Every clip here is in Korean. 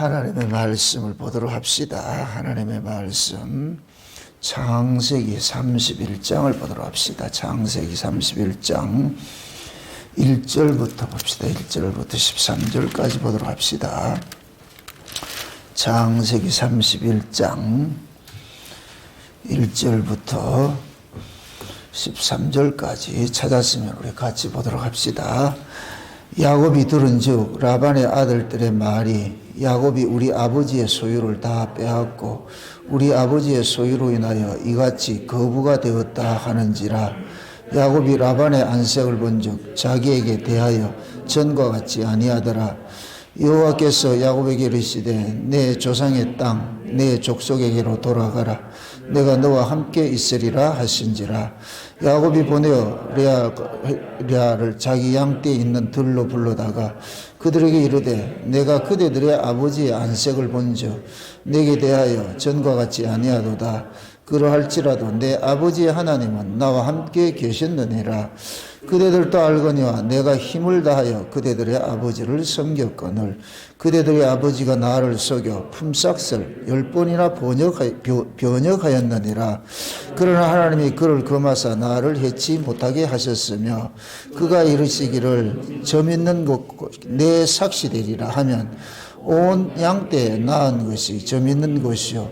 하나님의 말씀을 보도록 합시다. 하나님의 말씀 창세기 31장을 보도록 합시다. 창세기 31장 1절부터 봅시다. 1절부터 13절까지 보도록 합시다. 창세기 31장 1절부터 13절까지 찾았으면 우리 같이 보도록 합시다. 야곱이 들은즉 라반의 아들들의 말이 야곱이 우리 아버지의 소유를 다 빼앗고 우리 아버지의 소유로 인하여 이같이 거부가 되었다 하는지라. 야곱이 라반의 안색을 본즉 자기에게 대하여 전과 같지 아니하더라. 여호와께서 야곱에게 이르시되 내 조상의 땅 내 족속에게로 돌아가라. 내가 너와 함께 있으리라 하신지라. 야곱이 보내어 레아를 자기 양떼에 있는 들로 불러다가 그들에게 이르되 내가 그대들의 아버지의 안색을 본즉 내게 대하여 전과 같지 아니하도다. 그러할지라도 내 아버지의 하나님은 나와 함께 계셨느니라. 그대들도 알거니와 내가 힘을 다하여 그대들의 아버지를 섬겼거늘 그대들의 아버지가 나를 속여 품삯을 10번이나 변역하였느니라. 그러나 하나님이 그를 금하사 나를 해치 못하게 하셨으며 그가 이르시기를 점 있는 곳 내 삭시 되리라 하면 온 양떼에 낳은 것이 점 있는 곳이요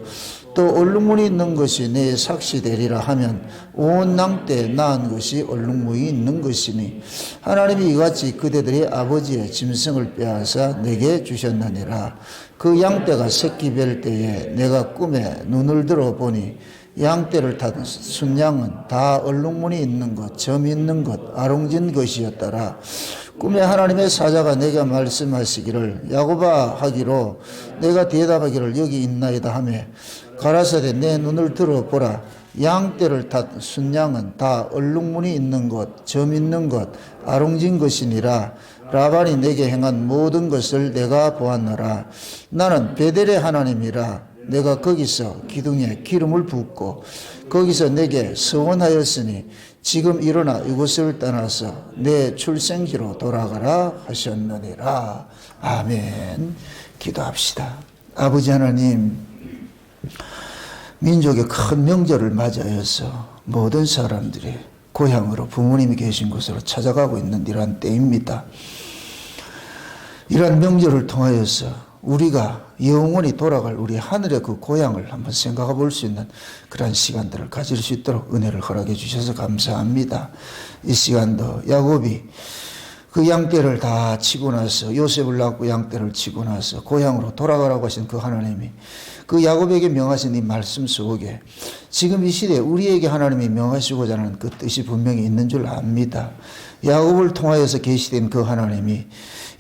또 얼룩무늬 있는 것이 내 삭시 되리라 하면 온 양떼에 낳은 것이 얼룩무늬 있는 것이니 하나님이 이같이 그대들의 아버지의 짐승을 빼앗아 내게 주셨느니라. 그 양떼가 새끼 뵐 때에 내가 꿈에 눈을 들어 보니 양떼를 타던 순양은 다 얼룩무늬 있는 것, 점 있는 것, 아롱진 것이었더라. 꿈에 하나님의 사자가 내게 말씀하시기를 야곱아 하기로 내가 대답하기를 여기 있나이다 하며 가라사대 내 눈을 들어보라. 양떼를 탔 순양은 다 얼룩무늬 있는 것, 점 있는 것, 아롱진 것이니라. 라반이 내게 행한 모든 것을 내가 보았노라. 나는 베델의 하나님이라. 내가 거기서 기둥에 기름을 붓고 거기서 내게 서원하였으니 지금 일어나 이곳을 떠나서 내 출생지로 돌아가라 하셨느니라. 아멘. 기도합시다. 아버지 하나님, 민족의 큰 명절을 맞이하여서 모든 사람들이 고향으로 부모님이 계신 곳으로 찾아가고 있는 이러한 때입니다. 이러한 명절을 통하여서 우리가 영원히 돌아갈 우리 하늘의 그 고향을 한번 생각해 볼 수 있는 그런 시간들을 가질 수 있도록 은혜를 허락해 주셔서 감사합니다. 이 시간도 야곱이 그 양떼를 다 치고 나서 요셉을 낳고 양떼를 치고 나서 고향으로 돌아가라고 하신 그 하나님이 그 야곱에게 명하신 이 말씀 속에 지금 이 시대에 우리에게 하나님이 명하시고자 하는 그 뜻이 분명히 있는 줄 압니다. 야곱을 통하여서 계시된 그 하나님이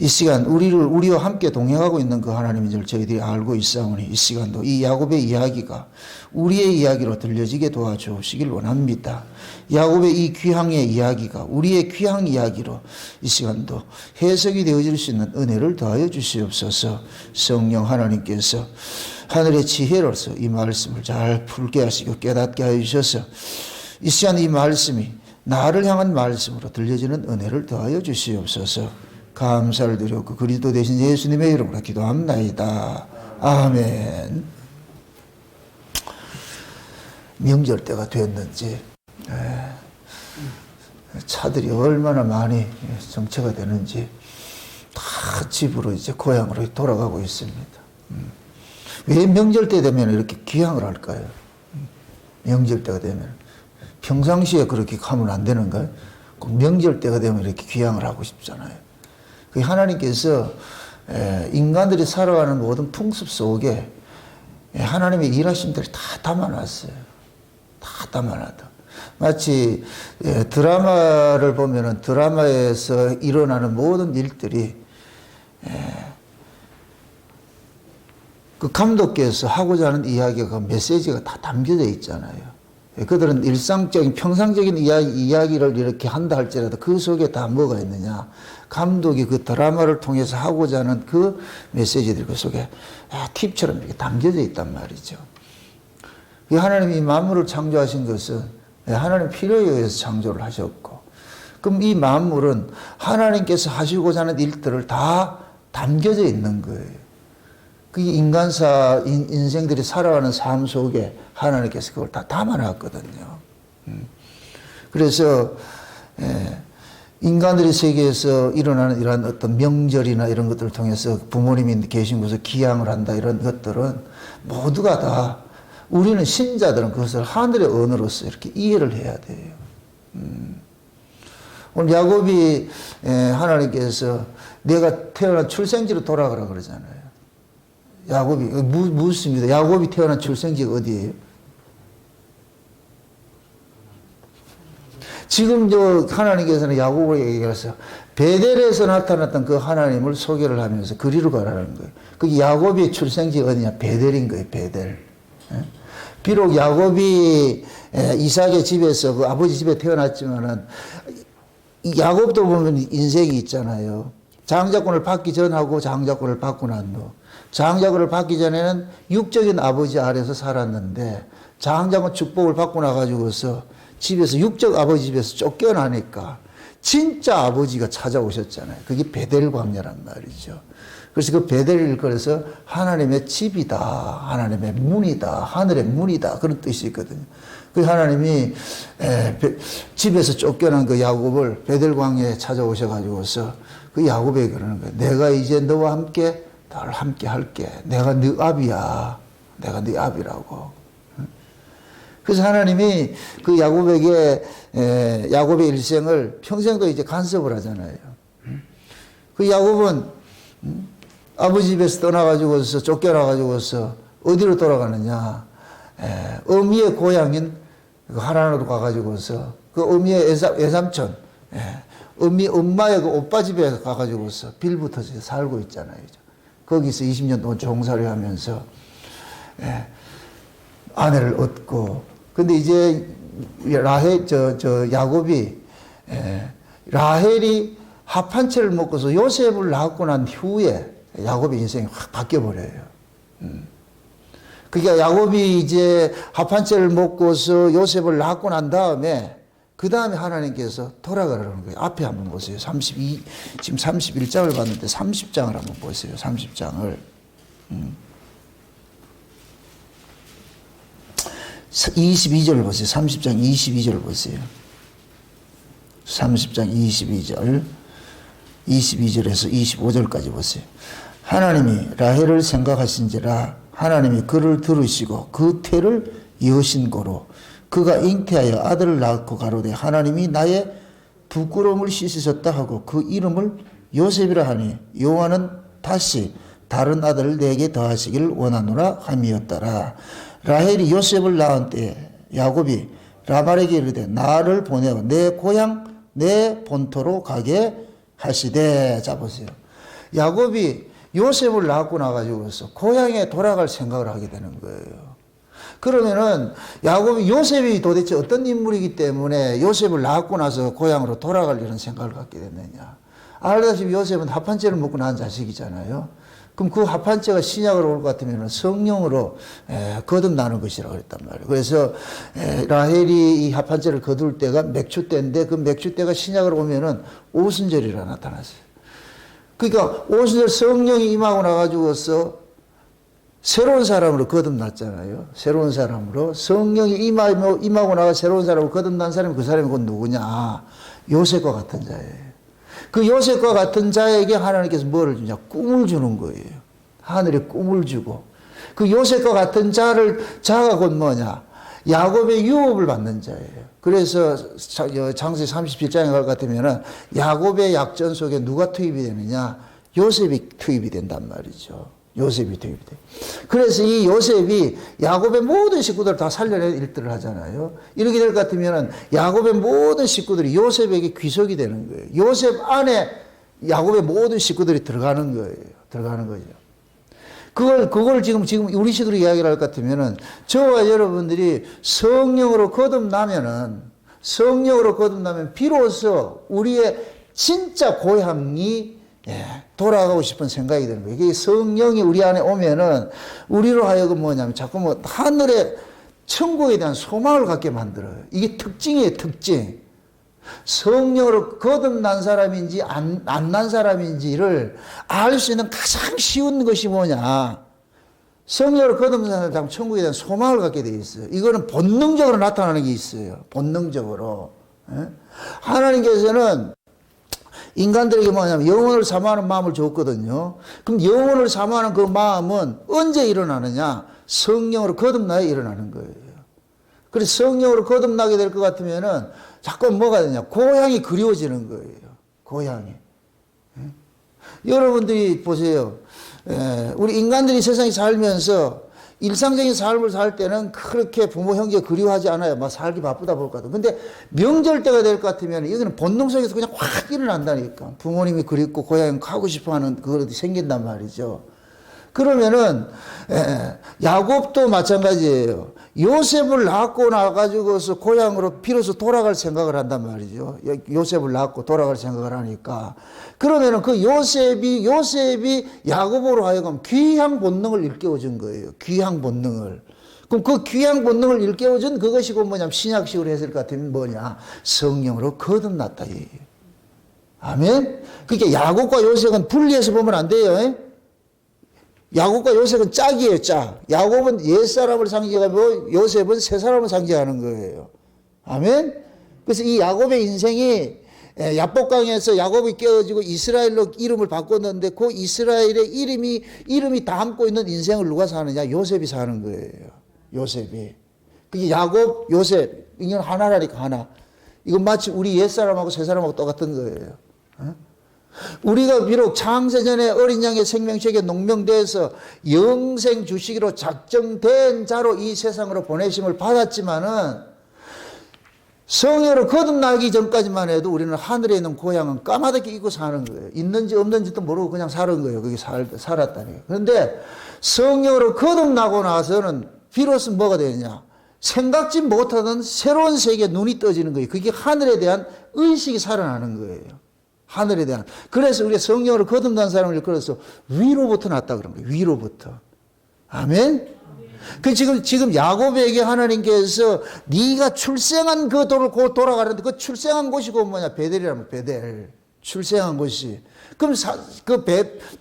이 시간 우리와 함께 동행하고 있는 그 하나님인 줄 저희들이 알고 있사오니 이 시간도 이 야곱의 이야기가 우리의 이야기로 들려지게 도와주시길 원합니다. 야곱의 이 귀향의 이야기가 우리의 귀향 이야기로 이 시간도 해석이 되어질 수 있는 은혜를 더하여 주시옵소서. 성령 하나님께서 하늘의 지혜로서 이 말씀을 잘 풀게 하시고 깨닫게 하여 주셔서 이 시간 이 말씀이 나를 향한 말씀으로 들려지는 은혜를 더하여 주시옵소서. 감사를 드렸고 그리스도 대신 예수님의 이름으로 기도합나이다. 아멘. 명절 때가 됐는지 차들이 얼마나 많이 정체가 되는지 다 집으로 이제 고향으로 돌아가고 있습니다. 왜 명절 때 되면 이렇게 귀향을 할까요? 명절 때가 되면 평상시에 그렇게 하면 안 되는가요? 명절 때가 되면 이렇게 귀향을 하고 싶잖아요. 하나님께서 인간들이 살아가는 모든 풍습 속에 하나님의 일하신 대로 다 담아놨어요. 다 담아놨다. 마치 드라마를 보면은 드라마에서 일어나는 모든 일들이 그 감독께서 하고자 하는 이야기가 메시지가 다 담겨져 있잖아요. 그들은 일상적인 평상적인 이야기를 이렇게 한다 할지라도 그 속에 다 뭐가 있느냐. 감독이 그 드라마를 통해서 하고자 하는 그 메시지들 그 속에 팁처럼 이렇게 담겨져 있단 말이죠. 하나님이 만물을 창조하신 것은 하나님 필요에 의해서 창조를 하셨고 그럼 이 만물은 하나님께서 하시고자 하는 일들을 다 담겨져 있는 거예요. 그게 인생들이 살아가는 삶 속에 하나님께서 그걸 다 담아놨거든요. 그래서, 인간들의 세계에서 일어나는 이러한 어떤 명절이나 이런 것들을 통해서 부모님이 계신 곳에 기양을 한다 이런 것들은 모두가 다 우리는 신자들은 그것을 하늘의 언어로서 이렇게 이해를 해야 돼요. 오늘 야곱이 하나님께서 내가 태어난 출생지로 돌아가라 그러잖아요. 야곱이 묻습니다. 야곱이 태어난 출생지가 어디예요? 지금 하나님께서는 야곱에게 얘기해서 베델에서 나타났던 그 하나님을 소개를 하면서 그리로 가라는 거예요. 그 야곱의 출생지가 어디냐? 베델인 거예요. 베델. 비록 야곱이 이삭의 집에서 그 아버지 집에 태어났지만은 야곱도 보면 인생이 있잖아요. 장자권을 받기 전하고 장자권을 받고 난 후. 장자권을 받기 전에는 육적인 아버지 아래서 살았는데 장자권 축복을 받고 나가지고서 집에서 육적 아버지 집에서 쫓겨나니까 진짜 아버지가 찾아오셨잖아요. 그게 베델 광야란 말이죠. 그래서 그 베델을 그래서 하나님의 집이다, 하나님의 문이다, 하늘의 문이다 그런 뜻이 있거든요. 그 하나님이 집에서 쫓겨난 그 야곱을 베델 광야에 찾아오셔가지고서 그 야곱에게 그러는 거예요. 내가 이제 너와 함께 늘 함께 할게. 내가 네 아비야. 내가 네 아비라고. 그래서 하나님이 그 야곱에게 야곱의 일생을 평생도 이제 간섭을 하잖아요. 그 야곱은 아버지 집에서 떠나가지고서 쫓겨나가지고서 어디로 돌아가느냐? 어미의 고향인 하란으로 가가지고서 그 어미의 외삼촌, 엄마의 그 오빠 집에 가가지고서 빌부터 살고 있잖아요. 거기서 20년 동안 종살이 하면서 아내를 얻고, 근데 이제 야곱이 라헬이 합 한 채를 먹고서 요셉을 낳고 난 후에 야곱의 인생이 확 바뀌어버려요. 그러니까 야곱이 이제 합 한 채를 먹고서 요셉을 낳고 난 다음에 그 다음에 하나님께서 돌아가라는 거예요. 앞에 한번 보세요. 지금 31장을 봤는데 30장을 한번 보세요. 30장을. 22절을 보세요. 30장 22절을 보세요. 30장 22절에서 25절까지 보세요. 하나님이 라헬을 생각하신지라 하나님이 그를 들으시고 그 태를 여신고로 그가 잉태하여 아들을 낳고 가로되 하나님이 나의 부끄러움을 씻으셨다 하고 그 이름을 요셉이라 하니 여호와는 다시 다른 아들을 내게 더하시기를 원하노라 함이었더라. 라헬이 요셉을 낳은 때에 야곱이 라발에게 이르되 나를 보내어 내 고향 내 본토로 가게 하시되. 자 보세요. 야곱이 요셉을 낳고 나가지고서 고향에 돌아갈 생각을 하게 되는 거예요. 그러면은 야곱이 요셉이 도대체 어떤 인물이기 때문에 요셉을 낳고 나서 고향으로 돌아갈 이런 생각을 갖게 됐느냐. 알다시피 요셉은 합한째를 먹고 낳은 자식이잖아요. 그럼 그 합한째가 신약으로 올 것 같으면 성령으로 거듭나는 것이라고 그랬단 말이에요. 그래서 라헬이 이 합한째를 거둘 때가 맥주 때인데 그 맥주 때가 신약으로 오면은 오순절이라 나타났어요. 그러니까 오순절 성령이 임하고 나가지고서 새로운 사람으로 거듭났잖아요. 새로운 사람으로 성령이 임하고 나가 새로운 사람으로 거듭난 사람이 그 사람이 곧 누구냐? 요셉과 같은 자예요. 그 요셉과 같은 자에게 하나님께서 뭐를 주냐? 꿈을 주는 거예요. 하늘에 꿈을 주고 그 요셉과 같은 자가 곧 뭐냐? 야곱의 유업을 받는 자예요. 그래서 창세기 37장에 갈 것 같으면은 야곱의 약전 속에 누가 투입이 되느냐? 요셉이 투입이 된단 말이죠. 요셉이 투입이 돼. 그래서 이 요셉이 야곱의 모든 식구들을 다 살려낼 일들을 하잖아요. 이렇게 될 것 같으면은 야곱의 모든 식구들이 요셉에게 귀속이 되는 거예요. 요셉 안에 야곱의 모든 식구들이 들어가는 거예요. 들어가는 거죠. 그걸 지금 우리 식으로 이야기를 할 것 같으면은 저와 여러분들이 성령으로 거듭나면 비로소 우리의 진짜 고향이 돌아가고 싶은 생각이 드는 거예요. 이게 성령이 우리 안에 오면은 우리로 하여금 뭐냐면 자꾸 뭐 하늘의 천국에 대한 소망을 갖게 만들어요. 이게 특징이에요, 특징. 성령으로 거듭난 사람인지 안 난 사람인지를 알 수 있는 가장 쉬운 것이 뭐냐? 성령으로 거듭난 사람 천국에 대한 소망을 갖게 돼 있어요. 이거는 본능적으로 나타나는 게 있어요. 본능적으로. 하나님께서는 인간들에게 뭐냐면 영혼을 사모하는 마음을 줬거든요. 그럼 영혼을 사모하는 그 마음은 언제 일어나느냐? 성령으로 거듭나야 일어나는 거예요. 그래서 성령으로 거듭나게 될 것 같으면은 자꾸 뭐가 되냐? 고향이 그리워지는 거예요. 고향이. 여러분들이 보세요. 우리 인간들이 세상에 살면서 일상적인 삶을 살 때는 그렇게 부모, 형제 그리워하지 않아요. 막 살기 바쁘다 볼 것 같아요. 근데 명절 때가 될 것 같으면 여기는 본능 속에서 그냥 확 일어난다니까. 부모님이 그립고 고향 가고 싶어 하는 그것이 생긴단 말이죠. 그러면은, 야곱도 마찬가지예요. 요셉을 낳고 나가지고서 고향으로 비로소 돌아갈 생각을 한단 말이죠. 요셉을 낳고 돌아갈 생각을 하니까. 그러면은 그 요셉이 야곱으로 하여금 귀향 본능을 일깨워준 거예요. 귀향 본능을. 그럼 그 귀향 본능을 일깨워준 그것이 곧 뭐냐면 신약식으로 했을 것 같으면 뭐냐. 성령으로 거듭났다. 아멘? 그러니까 야곱과 요셉은 분리해서 보면 안 돼요. 야곱과 요셉은 짝이에요, 짝. 야곱은 옛사람을 상징하고 요셉은 새사람을 상징하는 거예요. 아멘? 그래서 이 야곱의 인생이 야복강에서 야곱이 깨어지고 이스라엘로 이름을 바꿨는데 그 이스라엘의 이름이 담고 있는 인생을 누가 사느냐? 요셉이 사는 거예요. 요셉이. 그게 야곱, 요셉. 이건 하나라니까, 하나. 이건 마치 우리 옛사람하고 새사람하고 똑같은 거예요. 우리가 비록 창세전에 어린 양의 생명책에 농명돼서 영생 주시기로 작정된 자로 이 세상으로 보내심을 받았지만은 성령으로 거듭나기 전까지만 해도 우리는 하늘에 있는 고향은 까마득히 잊고 사는 거예요. 있는지 없는지도 모르고 그냥 사는 거예요. 거기 살았다니. 그런데 성령으로 거듭나고 나서는 비로소 뭐가 되느냐? 생각지 못하던 새로운 세계에 눈이 떠지는 거예요. 그게 하늘에 대한 의식이 살아나는 거예요. 하늘에 대한. 그래서 우리가 성령으로 거듭난 사람을 일컬어서 위로부터 났다 그런 거예요. 위로부터. 아멘? 그 지금 야곱에게 하나님께서 네가 출생한 그 도를 곧 돌아가는데 그 출생한 곳이 곧 뭐냐? 베델이라면 베델. 출생한 곳이. 그럼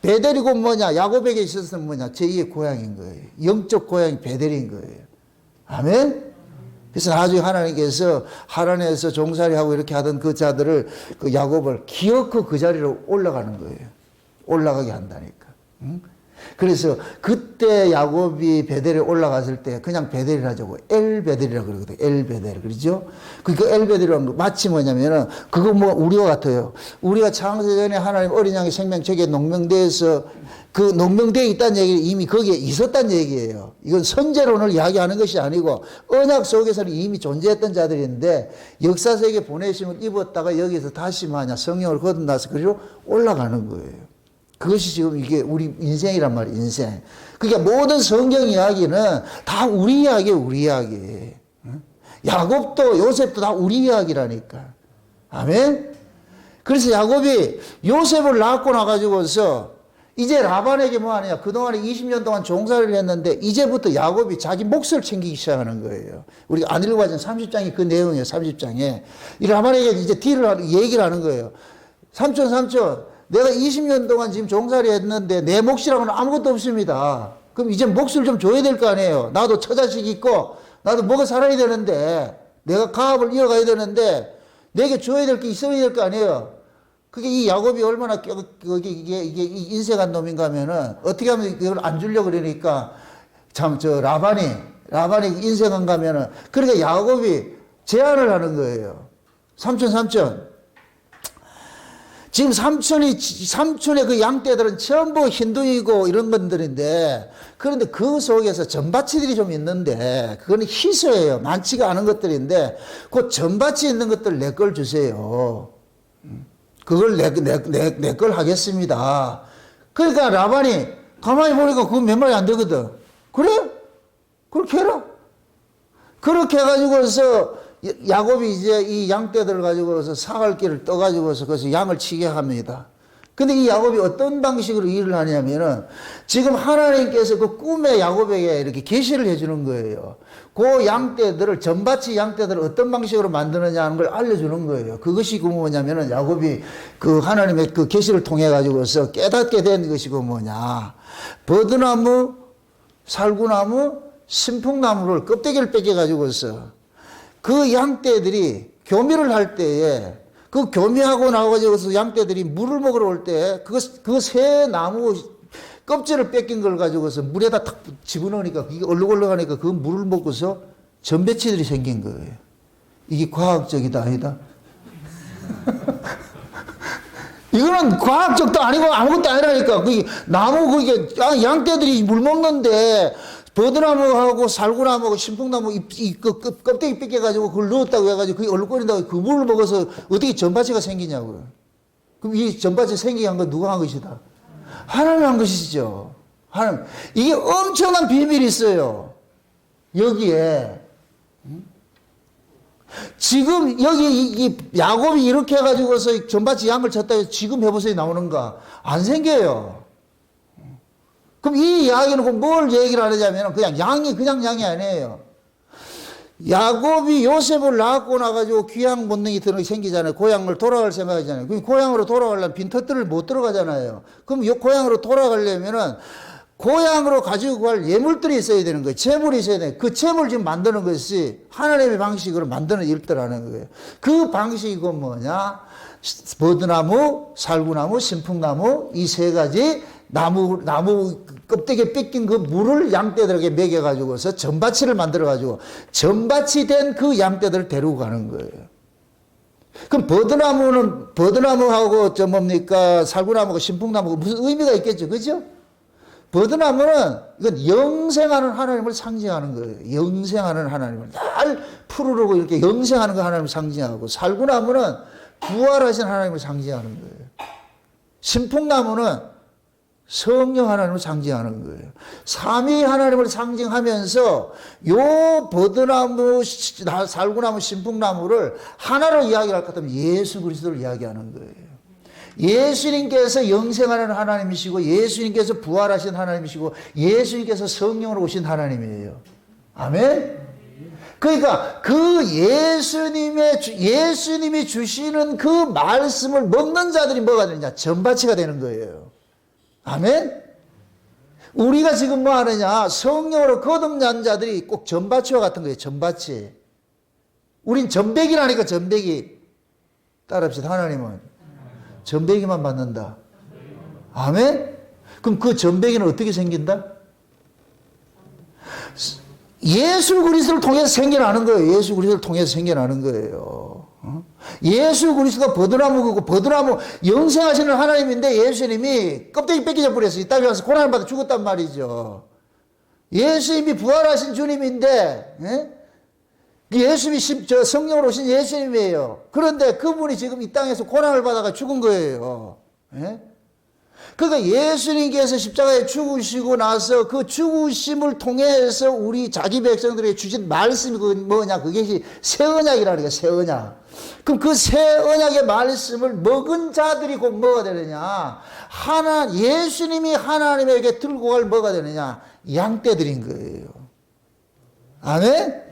베델이 곧 뭐냐? 야곱에게 있어서는 뭐냐? 제2의 고향인 거예요. 영적 고향이 베델인 거예요. 아멘? 그래서 나중에 하나님께서 하란에서 종살이하고 이렇게 하던 그 자들을, 그 야곱을 기어코 그 자리로 올라가는 거예요. 올라가게 한다니까. 응? 그래서 그때 야곱이 베델에 올라갔을 때 그냥 베델이라고 엘베델이라고 그러거든요. 엘베델. 그러죠? 그 엘베델이라는 거 마치 뭐냐면은 그거 뭐 우리와 같아요. 우리가 창세전에 하나님 어린 양의 생명책에 농명돼서 그 농명되어 있다는 얘기는 이미 거기에 있었다는 얘기예요. 이건 선제론을 이야기하는 것이 아니고 언약 속에서는 이미 존재했던 자들인데 역사세계 보내심을 입었다가 여기서 다시 성령을 거듭나서 그리로 올라가는 거예요. 그것이 지금 이게 우리 인생이란 말이에요, 인생. 그러니까 모든 성경 이야기는 다 우리 이야기예요, 우리 이야기. 야곱도 요셉도 다 우리 이야기라니까. 아멘? 그래서 야곱이 요셉을 낳고 나가지고서 이제 라반에게 뭐 하느냐. 그동안에 20년 동안 종살이를 했는데 이제부터 야곱이 자기 몫을 챙기기 시작하는 거예요. 우리가 안 읽어봤던 30장이 그 내용이에요, 30장에. 이 라반에게 이제 얘기를 하는 거예요. 삼촌. 내가 20년 동안 지금 종살이 했는데 내 몫이라고는 아무것도 없습니다. 그럼 이제 몫을 좀 줘야 될 거 아니에요. 나도 처자식 있고 나도 먹어 살아야 되는데 내가 가업을 이어가야 되는데 내게 줘야 될 게 있어야 될 거 아니에요. 그게 이 야곱이 얼마나 이게 인색한 놈인가 하면은 어떻게 하면 이걸 안 주려고 그러니까 참 라반이 인색한가 하면은 그러니까 야곱이 제안을 하는 거예요. 삼촌. 지금 삼촌의 그 양떼들은 전부 흰둥이고 이런 것들인데, 그런데 그 속에서 전바치들이 좀 있는데, 그거는 희소예요. 많지가 않은 것들인데, 그 전바치 있는 것들 내 걸 주세요. 그걸 내 걸 하겠습니다. 그러니까 라반이 가만히 보니까 그거 몇 마리 안 되거든. 그래? 그렇게 해라. 그렇게 해가지고서 야곱이 이제 이 양떼들을 가지고서 사갈길을 떠가지고서 거기서 양을 치게 합니다. 근데 이 야곱이 어떤 방식으로 일을 하냐면은 지금 하나님께서 그 꿈에 야곱에게 이렇게 계시를 해주는 거예요. 그 양떼들을, 전바치 양떼들을 어떤 방식으로 만드느냐 하는 걸 알려주는 거예요. 그것이 그 뭐냐면은 야곱이 그 하나님의 그 계시를 통해 가지고서 깨닫게 된 것이 그 뭐냐. 버드나무 살구나무, 신풍나무를 껍데기를 뺏겨가지고서 그 양떼들이 교미를 할 때에 그 교미하고 나와가지고서 양떼들이 물을 먹으러 올 때 그 새 나무 껍질을 뺏긴 걸 가지고서 물에다 탁 집어넣으니까 그게 얼룩얼룩하니까 그 물을 먹고서 전배치들이 생긴 거예요. 이게 과학적이다 아니다? 이거는 과학적도 아니고 아무것도 아니라니까. 그 나무 그게 양떼들이 물 먹는데 버드나무하고 살구나무하고 신풍나무 그 껍데기 뺏겨가지고 그걸 넣었다고 해가지고 그게 얼룩거린다고 그 물을 먹어서 어떻게 전파체가 생기냐고요. 그럼 이 전파체 생기게 한 건 누가 한 것이다? 하나님이 한 것이죠. 하나님. 이게 엄청난 비밀이 있어요. 여기에. 지금 여기 이 야곱이 이렇게 해가지고서 전밭에 양을 쳤다 해서 지금 해보세요 나오는가? 안 생겨요. 그럼 이 이야기는 뭘 얘기를 하려면 그냥 양이 그냥 양이 아니에요. 야곱이 요셉을 낳고 나가지고 귀양 본능이 생기잖아요. 고향을 돌아갈 생각이잖아요. 그럼 고향으로 돌아가려면 빈터들을 못 들어가잖아요. 그럼 고향으로 돌아가려면은 고향으로 가지고 갈 예물들이 있어야 되는 거예요. 재물이 있어야 돼요. 그 재물 지금 만드는 것이 하나님의 방식으로 만드는 일들하는 거예요. 그 방식이 뭐냐? 버드나무, 살구나무, 신풍나무 이 세 가지 나무 껍데기에 뺏긴 그 물을 양떼들에게 먹여가지고서 전바치를 만들어가지고 전바치 된 그 양떼들을 데리고 가는 거예요. 그럼 버드나무하고 살구나무하고 신풍나무가 무슨 의미가 있겠죠, 그죠? 버드나무는 이건 영생하는 하나님을 상징하는 거예요. 영생하는 하나님을 날 푸르르고 이렇게 영생하는 그 하나님을 상징하고, 살구나무는 부활하신 하나님을 상징하는 거예요. 신풍나무는 성령 하나님을 상징하는 거예요. 삼위 하나님을 상징하면서 요 버드나무, 살구나무, 신풍나무를 하나로 이야기할 것 같으면 예수 그리스도를 이야기하는 거예요. 예수님께서 영생하는 하나님이시고 예수님께서 부활하신 하나님이시고 예수님께서 성령으로 오신 하나님이에요. 아멘? 그러니까 그 예수님이 주시는 그 말씀을 먹는 자들이 뭐가 되느냐? 전바치가 되는 거예요. 아멘? 우리가 지금 뭐 하느냐? 성령으로 거듭난 자들이 꼭 전바치와 같은 거예요. 전바치. 우린 전배기라니까, 전배기. 따라합시다. 하나님은 전배기만 받는다. 아멘? 그럼 그 전배기는 어떻게 생긴다? 예수 그리스도를 통해서 생겨나는 거예요. 예수 그리스도를 통해서 생겨나는 거예요. 예수 그리스도가 버드나무고, 버드나무 영생하시는 하나님인데 예수님이 껍데기 뺏기져 버렸어요. 이 땅에 와서 고난을 받아 죽었단 말이죠. 예수님이 부활하신 주님인데, 예수님이 성령으로 오신 예수님이에요. 그런데 그분이 지금 이 땅에서 고난을 받아가 죽은 거예요. 그러니까 예수님께서 십자가에 죽으시고 나서 그 죽으심을 통해서 우리 자기 백성들에게 주신 말씀이 뭐냐? 그게 새 언약이라는 거예요. 새 언약. 그럼 그 새 언약의 말씀을 먹은 자들이 곧 뭐가 되느냐? 예수님이 하나님에게 들고 갈 뭐가 되느냐? 양떼들인 거예요. 아멘?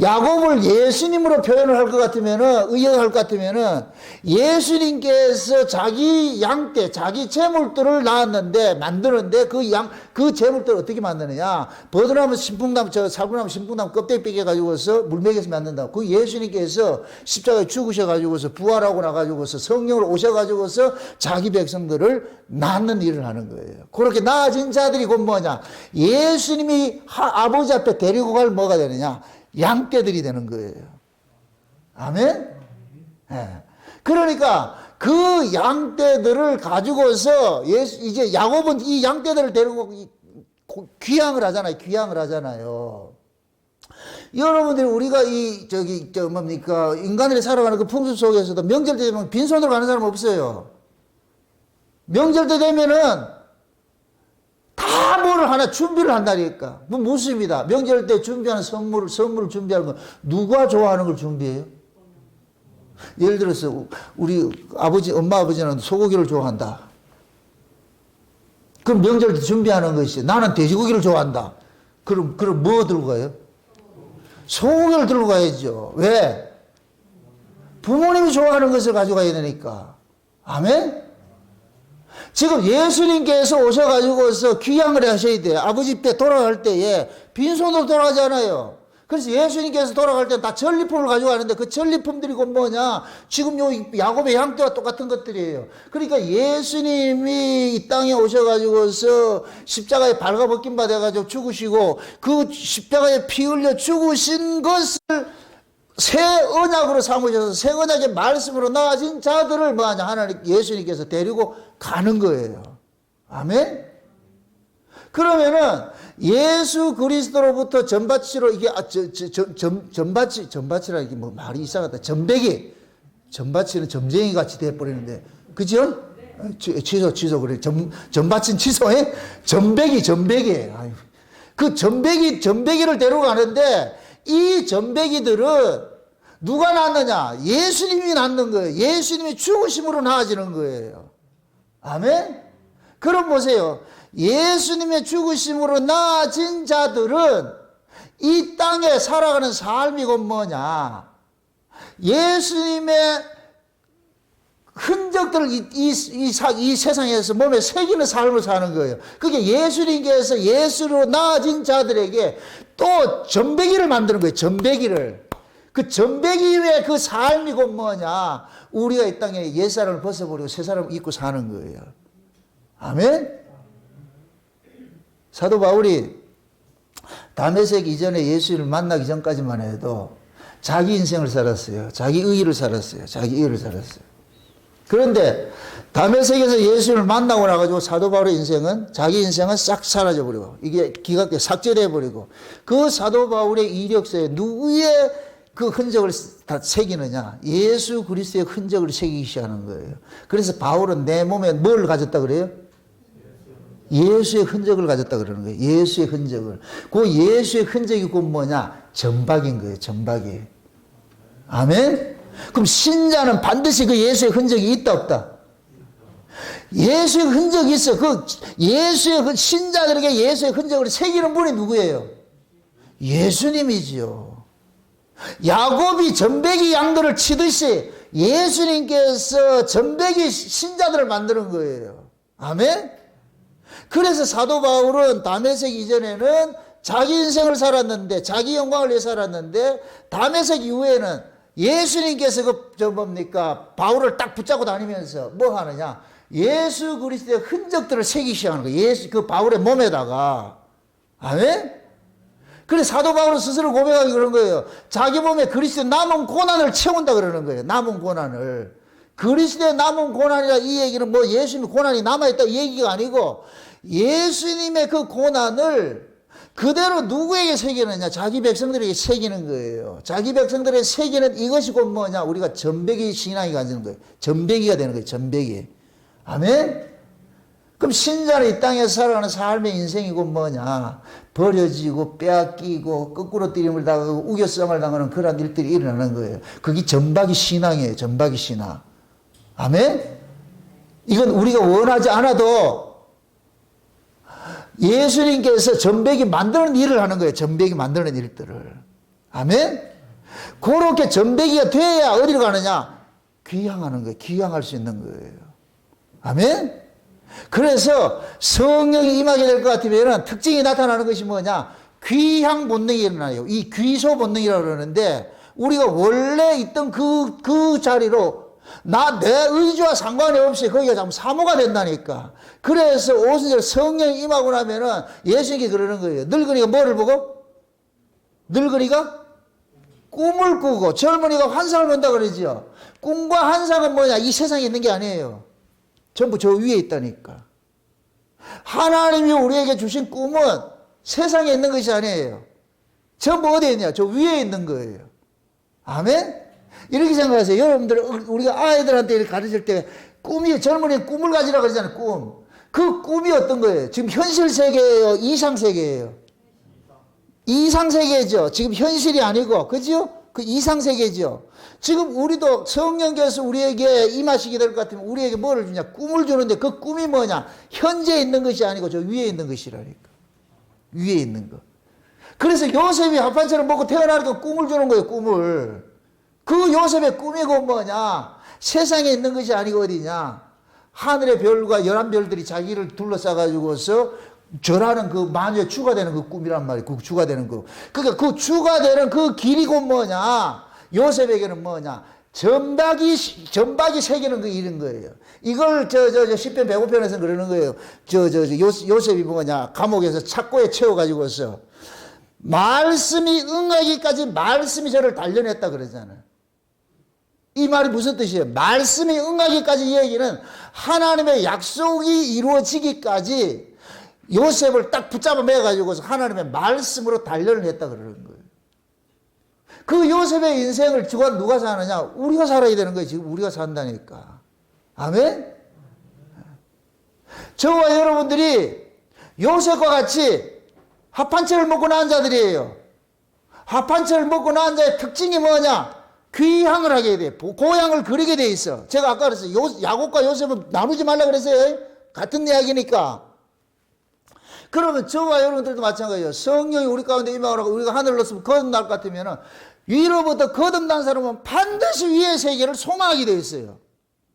야곱을 예수님으로 표현을 할 것 같으면은, 의역할 것 같으면은, 예수님께서 자기 양떼, 자기 재물들을 만드는데, 그 재물들을 어떻게 만드느냐? 버드나무, 신풍나무, 살구나무, 신풍나무 껍데기 뺏겨가지고서 물먹여서 만든다. 그 예수님께서 십자가에 죽으셔가지고서 부활하고 나가지고서 성령으로 오셔가지고서 자기 백성들을 낳는 일을 하는 거예요. 그렇게 낳아진 자들이 곧 뭐냐? 예수님이 아버지 앞에 데리고 갈 뭐가 되느냐? 양떼들이 되는 거예요. 아멘? 네. 그러니까 그 양떼들을 가지고서 이제 야곱은 이 양떼들을 데리고 귀향을 하잖아요. 귀향을 하잖아요. 여러분들이 우리가 인간들이 살아가는 그 풍습 속에서도 명절 때 되면 빈손으로 가는 사람 없어요. 명절 때 되면은 다 뭐를 하나 준비를 한다니까. 무엇입니다. 명절 때 준비하는 선물을 준비하는 건 누가 좋아하는 걸 준비해요? 예를 들어서 우리 엄마 아버지는 소고기를 좋아한다. 그럼 명절 때 준비하는 것이 나는 돼지고기를 좋아한다. 그럼 뭐 들고 가요? 소고기를 들고 가야죠. 왜? 부모님이 좋아하는 것을 가져가야 되니까. 아멘? 지금 예수님께서 오셔가지고서 귀향을 하셔야 돼요. 아버지 때 돌아갈 때에 빈손으로 돌아가잖아요. 그래서 예수님께서 돌아갈 때는 다 전리품을 가지고 가는데 그 전리품들이 곧 뭐냐? 지금 요 야곱의 양떼와 똑같은 것들이에요. 그러니까 예수님이 이 땅에 오셔가지고서 십자가에 발가벗김 받아가지고 죽으시고 그 십자가에 피 흘려 죽으신 것을 새 언약으로 삼으셔서 새 언약의 말씀으로 나아진 자들을 뭐하냐? 하나님 예수님께서 데리고 가는 거예요. 아멘? 그러면은 예수 그리스도로부터 전바치로 이게 전바치라 이게 뭐 말이 이상하다. 전바치는 점쟁이 같이 돼 버리는데 그죠? 취소 그래. 전바치는 취소해. 전배기. 아유. 그 전배기를 데려가는데 이 전배기들은 누가 낳느냐? 예수님이 낳는 거예요. 예수님이 죽으심으로 나아지는 거예요. 아멘? 그럼 보세요. 예수님의 죽으심으로 나아진 자들은 이 땅에 살아가는 삶이 곧 뭐냐? 예수님의 흔적들을 이 세상에서 몸에 새기는 삶을 사는 거예요. 그게 예수님께서 예수로 나아진 자들에게 또 전배기를 만드는 거예요. 전배기를. 그 전배기의 그 삶이 곧 뭐냐? 우리가 이 땅에 옛사람을 벗어버리고 새사람을 입고 사는 거예요. 아멘? 사도 바울이 다메섹 이전에 예수를 만나기 전까지만 해도 자기 인생을 살았어요. 자기 의의를 살았어요. 그런데 다메섹에서 예수를 만나고 나가지고 사도 바울의 인생은 자기 인생은 싹 사라져버리고 이게 기각돼 삭제돼버리고 그 사도 바울의 이력서에 누구의 그 흔적을 다 새기느냐? 예수 그리스도의 흔적을 새기기 시작하는 거예요. 그래서 바울은 내 몸에 뭘 가졌다 그래요? 예수의 흔적을 가졌다 그러는 거예요. 예수의 흔적을. 그 예수의 흔적이 곧 뭐냐? 전박인 거예요. 전박이. 아멘? 그럼 신자는 반드시 그 예수의 흔적이 있다 없다? 예수의 흔적이 있어. 그 예수의 신자들에게 예수의 흔적을 새기는 분이 누구예요? 예수님이지요. 야곱이 전배기 양들을 치듯이 예수님께서 전배기 신자들을 만드는 거예요. 아멘? 그래서 사도 바울은 다메섹 이전에는 자기 인생을 살았는데 자기 영광을 위해 살았는데 다메섹 이후에는 예수님께서 바울을 딱 붙잡고 다니면서 뭐 하느냐? 예수 그리스도의 흔적들을 새기기 시작하는 거예요. 그 바울의 몸에다가. 아멘? 그래서 사도 바울은 스스로 고백하기 그런 거예요. 자기 몸에 그리스도의 남은 고난을 채운다 그러는 거예요. 남은 고난을. 그리스도의 남은 고난이라 이 얘기는 뭐 예수님의 고난이 남아있다 이 얘기가 아니고 예수님의 그 고난을 그대로 누구에게 새기느냐? 자기 백성들에게 새기는 거예요. 자기 백성들에게 새기는 이것이 곧 뭐냐? 우리가 전배기 신앙이 가지는 거예요. 전배기가 되는 거예요. 전배기. 아멘? 그럼 신자는 이 땅에서 살아가는 삶의 인생이 곧 뭐냐? 버려지고 빼앗기고 거꾸로 뛰림을 당하고 우겨싸움을 당하는 그런 일들이 일어나는 거예요. 그게 전박이 신앙이에요. 전박이 신앙. 아멘? 이건 우리가 원하지 않아도 예수님께서 전배기 만드는 일을 하는 거예요. 전배기 만드는 일들을. 아멘? 그렇게 전배기가 돼야 어디로 가느냐? 귀향하는 거예요. 귀향할 수 있는 거예요. 아멘? 그래서 성령이 임하게 될 것 같으면 특징이 나타나는 것이 뭐냐? 귀향 본능이 일어나요. 이 귀소 본능이라고 그러는데 우리가 원래 있던 그 자리로 내 의지와 상관이 없이 거기가 참 사모가 된다니까. 그래서 오순절 성령이 임하고 나면은 예수님이 그러는 거예요. 늙은이가 뭐를 보고? 늙은이가 꿈을 꾸고 젊은이가 환상을 본다 그러지요. 꿈과 환상은 뭐냐? 이 세상에 있는 게 아니에요. 전부 저 위에 있다니까. 하나님이 우리에게 주신 꿈은 세상에 있는 것이 아니에요. 전부 어디에 있냐? 저 위에 있는 거예요. 아멘? 이렇게 생각하세요. 여러분들, 우리가 아이들한테 이렇게 가르칠 때 젊은이는 꿈을 가지라 그러잖아요. 꿈. 그 꿈이 어떤 거예요? 지금 현실 세계예요? 이상 세계예요? 이상 세계죠. 지금 현실이 아니고, 그죠? 그 이상 세계죠. 지금 우리도 성령께서 우리에게 임하시게 될 것 같으면 우리에게 뭐를 주냐? 꿈을 주는데 그 꿈이 뭐냐? 현재 있는 것이 아니고 저 위에 있는 것이라니까. 위에 있는 것. 그래서 요셉이 합판처럼 먹고 태어나니까 꿈을 주는 거예요. 꿈을. 그 요셉의 꿈이 곧 뭐냐? 세상에 있는 것이 아니고 어디냐? 하늘의 별과 11별들이 자기를 둘러싸가지고서 절하는 그 마녀의 주가 되는 그 꿈이란 말이에요. 그 주가 되는 거. 그러니까 그 주가 되는 그 길이 곧 뭐냐? 요셉에게는 뭐냐? 전박이 새기는 그 일인 거예요. 이걸 시편 105편에서 그러는 거예요. 요셉이 뭐냐? 감옥에서 착고에 채워가지고서 말씀이 응하기까지 말씀이 저를 단련했다 그러잖아요. 이 말이 무슨 뜻이에요? 말씀이 응하기까지 이 얘기는 하나님의 약속이 이루어지기까지 요셉을 딱 붙잡아 매가지고서 하나님의 말씀으로 단련을 했다 그러는 거예요. 그 요셉의 인생을 누가 사느냐? 우리가 살아야 되는 거예요. 지금 우리가 산다니까. 아멘? 저와 여러분들이 요셉과 같이 합판체를 먹고 난 자들이에요. 합판체를 먹고 난 자의 특징이 뭐냐? 귀향을 하게 돼. 고향을 그리게 돼 있어. 제가 아까 그랬어요. 야곱과 요셉은 나누지 말라 그랬어요. 같은 이야기니까. 그러면 저와 여러분들도 마찬가지예요. 성령이 우리 가운데 임하고 우리가 하늘을 넣었으면 거듭날 것 같으면 위로부터 거듭난 사람은 반드시 위의 세계를 소망하게 돼 있어요.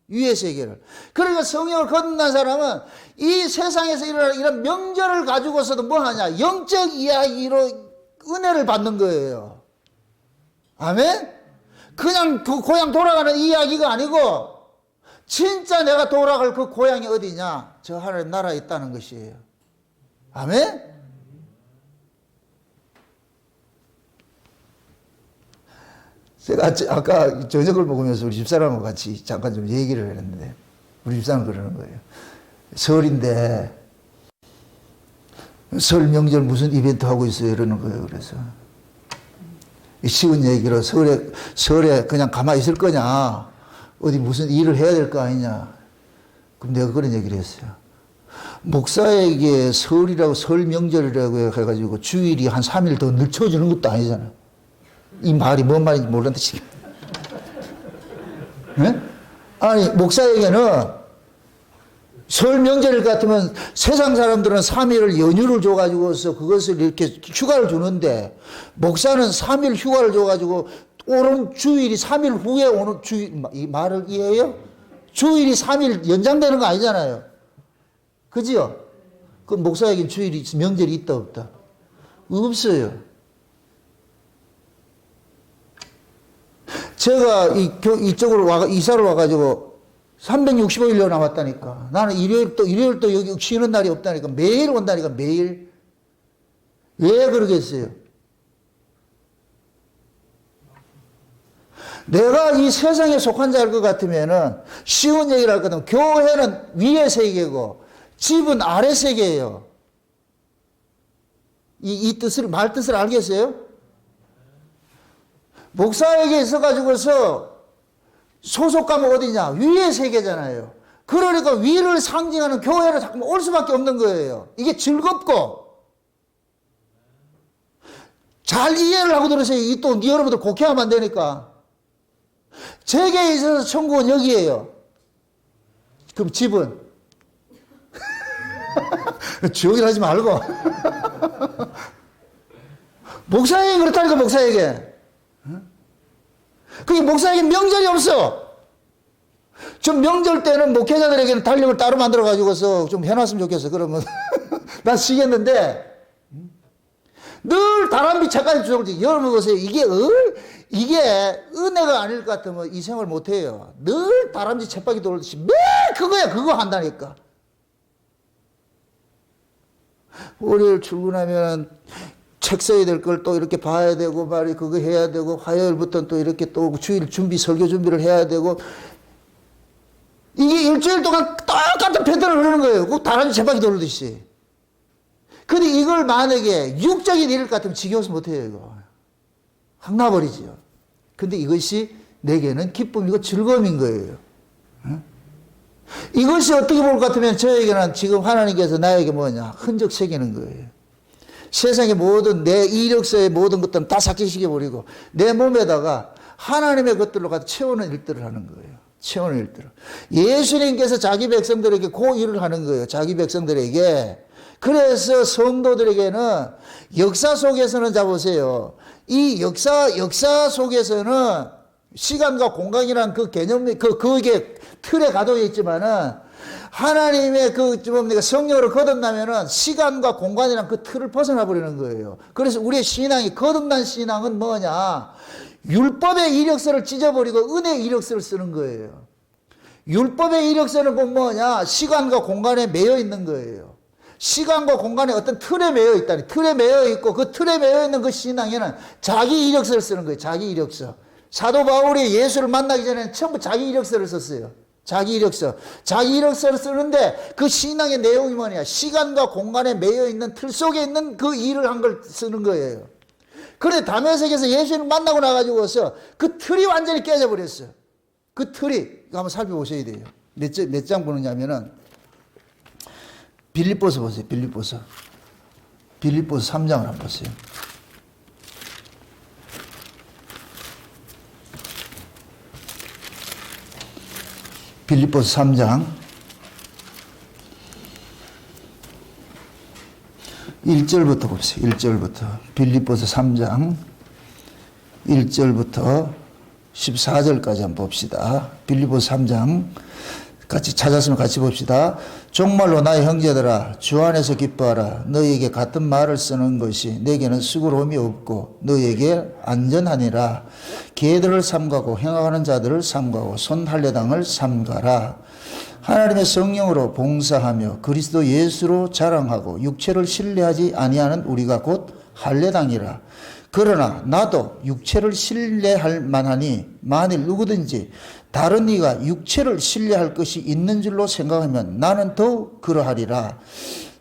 위의 세계를. 그러니까 성령을 거듭난 사람은 이 세상에서 일어나는 이런 명절을 가지고서도 뭐 하냐? 영적 이야기로 은혜를 받는 거예요. 아멘? 그냥 그 고향 돌아가는 이야기가 아니고 진짜 내가 돌아갈 그 고향이 어디냐? 저 하나님 나라에 있다는 것이에요. 아멘? 제가 아까 저녁을 먹으면서 우리 집사람하고 같이 잠깐 좀 얘기를 했는데 우리 집사람은 그러는 거예요. 설인데 설 명절 무슨 이벤트 하고 있어요? 이러는 거예요. 그래서 쉬운 얘기로 설에 그냥 가만히 있을 거냐? 어디 무슨 일을 해야 될 거 아니냐? 그럼 내가 그런 얘기를 했어요. 목사에게 설이라고 설 명절이라고 해가지고 주일이 한 3일 더 늦춰주는 것도 아니잖아. 이 말이 뭔 말인지 모르는데 지금. 네? 아니 목사에게는 설 명절 같으면 세상 사람들은 3일을 연휴를 줘가지고서 그것을 이렇게 휴가를 주는데 목사는 3일 휴가를 줘가지고 오는 주일이 3일 후에 오는 주일, 이 말을 이해해요? 주일이 3일 연장되는 거 아니잖아요. 그지요? 그 목사에겐 주일이 명절이 있다 없다? 없어요. 제가 이쪽으로 이사를 와가지고 365일 남았다니까. 나는 일요일 또 여기 쉬는 날이 없다니까. 매일 온다니까, 매일. 왜 그러겠어요? 내가 이 세상에 속한 자일 것 같으면은 쉬운 얘기를 할 것 같으면 교회는 위의 세계고 집은 아래 세계예요. 이 뜻을, 말 뜻을 알겠어요? 목사에게 있어가지고서 소속감은 어디냐? 위의 세계잖아요. 그러니까 위를 상징하는 교회로 자꾸 올 수밖에 없는 거예요. 이게 즐겁고. 잘 이해를 하고 들으세요. 이 또 여러분들 곡해하면 안 되니까. 제게 있어서 천국은 여기에요. 그럼 집은? 지옥이라 하지 말고. 목사에게 그렇다니까, 목사에게. 그게 목사에게 명절이 없어. 좀 명절 때는 목회자들에게는 달력을 따로 만들어가지고서 좀 해놨으면 좋겠어. 그러면 난 쉬겠는데 늘 다람쥐 차까지 주성지. 여러분 보세요. 이게 은혜가 아닐 것 같으면 이 생활 못해요. 늘 다람쥐 쳇바퀴 돌듯이 매일 그거야. 그거 한다니까. 월요일 출근하면 책 써야 될 걸 또 이렇게 봐야 되고 말이 그거 해야 되고 화요일부터는 또 이렇게 또 주일 준비 설교 준비를 해야 되고 이게 일주일 동안 똑같은 패턴을 흐르는 거예요. 꼭 다람쥐 쳇바퀴 돌듯이. 근데 이걸 만약에 육적인 일 같으면 지겨워서 못해요. 이거 확 나버리죠. 근데 이것이 내게는 기쁨이고 즐거움인 거예요. 이것이 어떻게 볼 것 같으면 저에게는 지금 하나님께서 나에게 뭐냐 흔적 새기는 거예요. 세상의 모든 내 이력서의 모든 것들은 다 삭제시켜버리고 내 몸에다가 하나님의 것들로 가서 채우는 일들을 하는 거예요. 채우는 일들을. 예수님께서 자기 백성들에게 그 일을 하는 거예요. 자기 백성들에게. 그래서 성도들에게는 역사 속에서는 자보세요. 이 역사 속에서는 시간과 공간이란 그 개념이 그게 틀에 가둬 있지만은 하나님의 성령으로 거듭나면은 시간과 공간이란 그 틀을 벗어나 버리는 거예요. 그래서 우리의 신앙이, 거듭난 신앙은 뭐냐? 율법의 이력서를 찢어버리고 은혜의 이력서를 쓰는 거예요. 율법의 이력서는 뭐냐? 시간과 공간에 매여 있는 거예요. 시간과 공간에 어떤 틀에 매여 있다니. 틀에 매여 있고 그 틀에 매여 있는 그 신앙에는 자기 이력서를 쓰는 거예요. 자기 이력서. 사도 바울이 예수를 만나기 전에는 전부 자기 이력서를 썼어요. 자기 이력서. 자기 이력서를 쓰는데 그 신앙의 내용이 뭐냐? 시간과 공간에 매여 있는 틀 속에 있는 그 일을 한 걸 쓰는 거예요. 그런데 다메섹에서 예수를 만나고 나가지고서 그 틀이 완전히 깨져버렸어요. 그 틀이 한번 살펴보셔야 돼요. 몇 장 보느냐면은 빌립보서 보세요. 빌립보서 3장을 한번 보세요. 빌립보서 3장 1절부터 봅시다. 1절부터. 빌립보서 3장 1절부터 14절까지 한번 봅시다. 빌립보서 3장 같이 찾았으면 같이 봅시다. 정말로 나의 형제들아 주 안에서 기뻐하라. 너희에게 같은 말을 쓰는 것이 내게는 수고로움이 없고 너희에게 안전하니라. 개들을 삼가고 행하는 자들을 삼가고 손할례당을 삼가라. 하나님의 성령으로 봉사하며 그리스도 예수로 자랑하고 육체를 신뢰하지 아니하는 우리가 곧 할례당이라. 그러나 나도 육체를 신뢰할 만하니 만일 누구든지 다른 이가 육체를 신뢰할 것이 있는 줄로 생각하면 나는 더욱 그러하리라.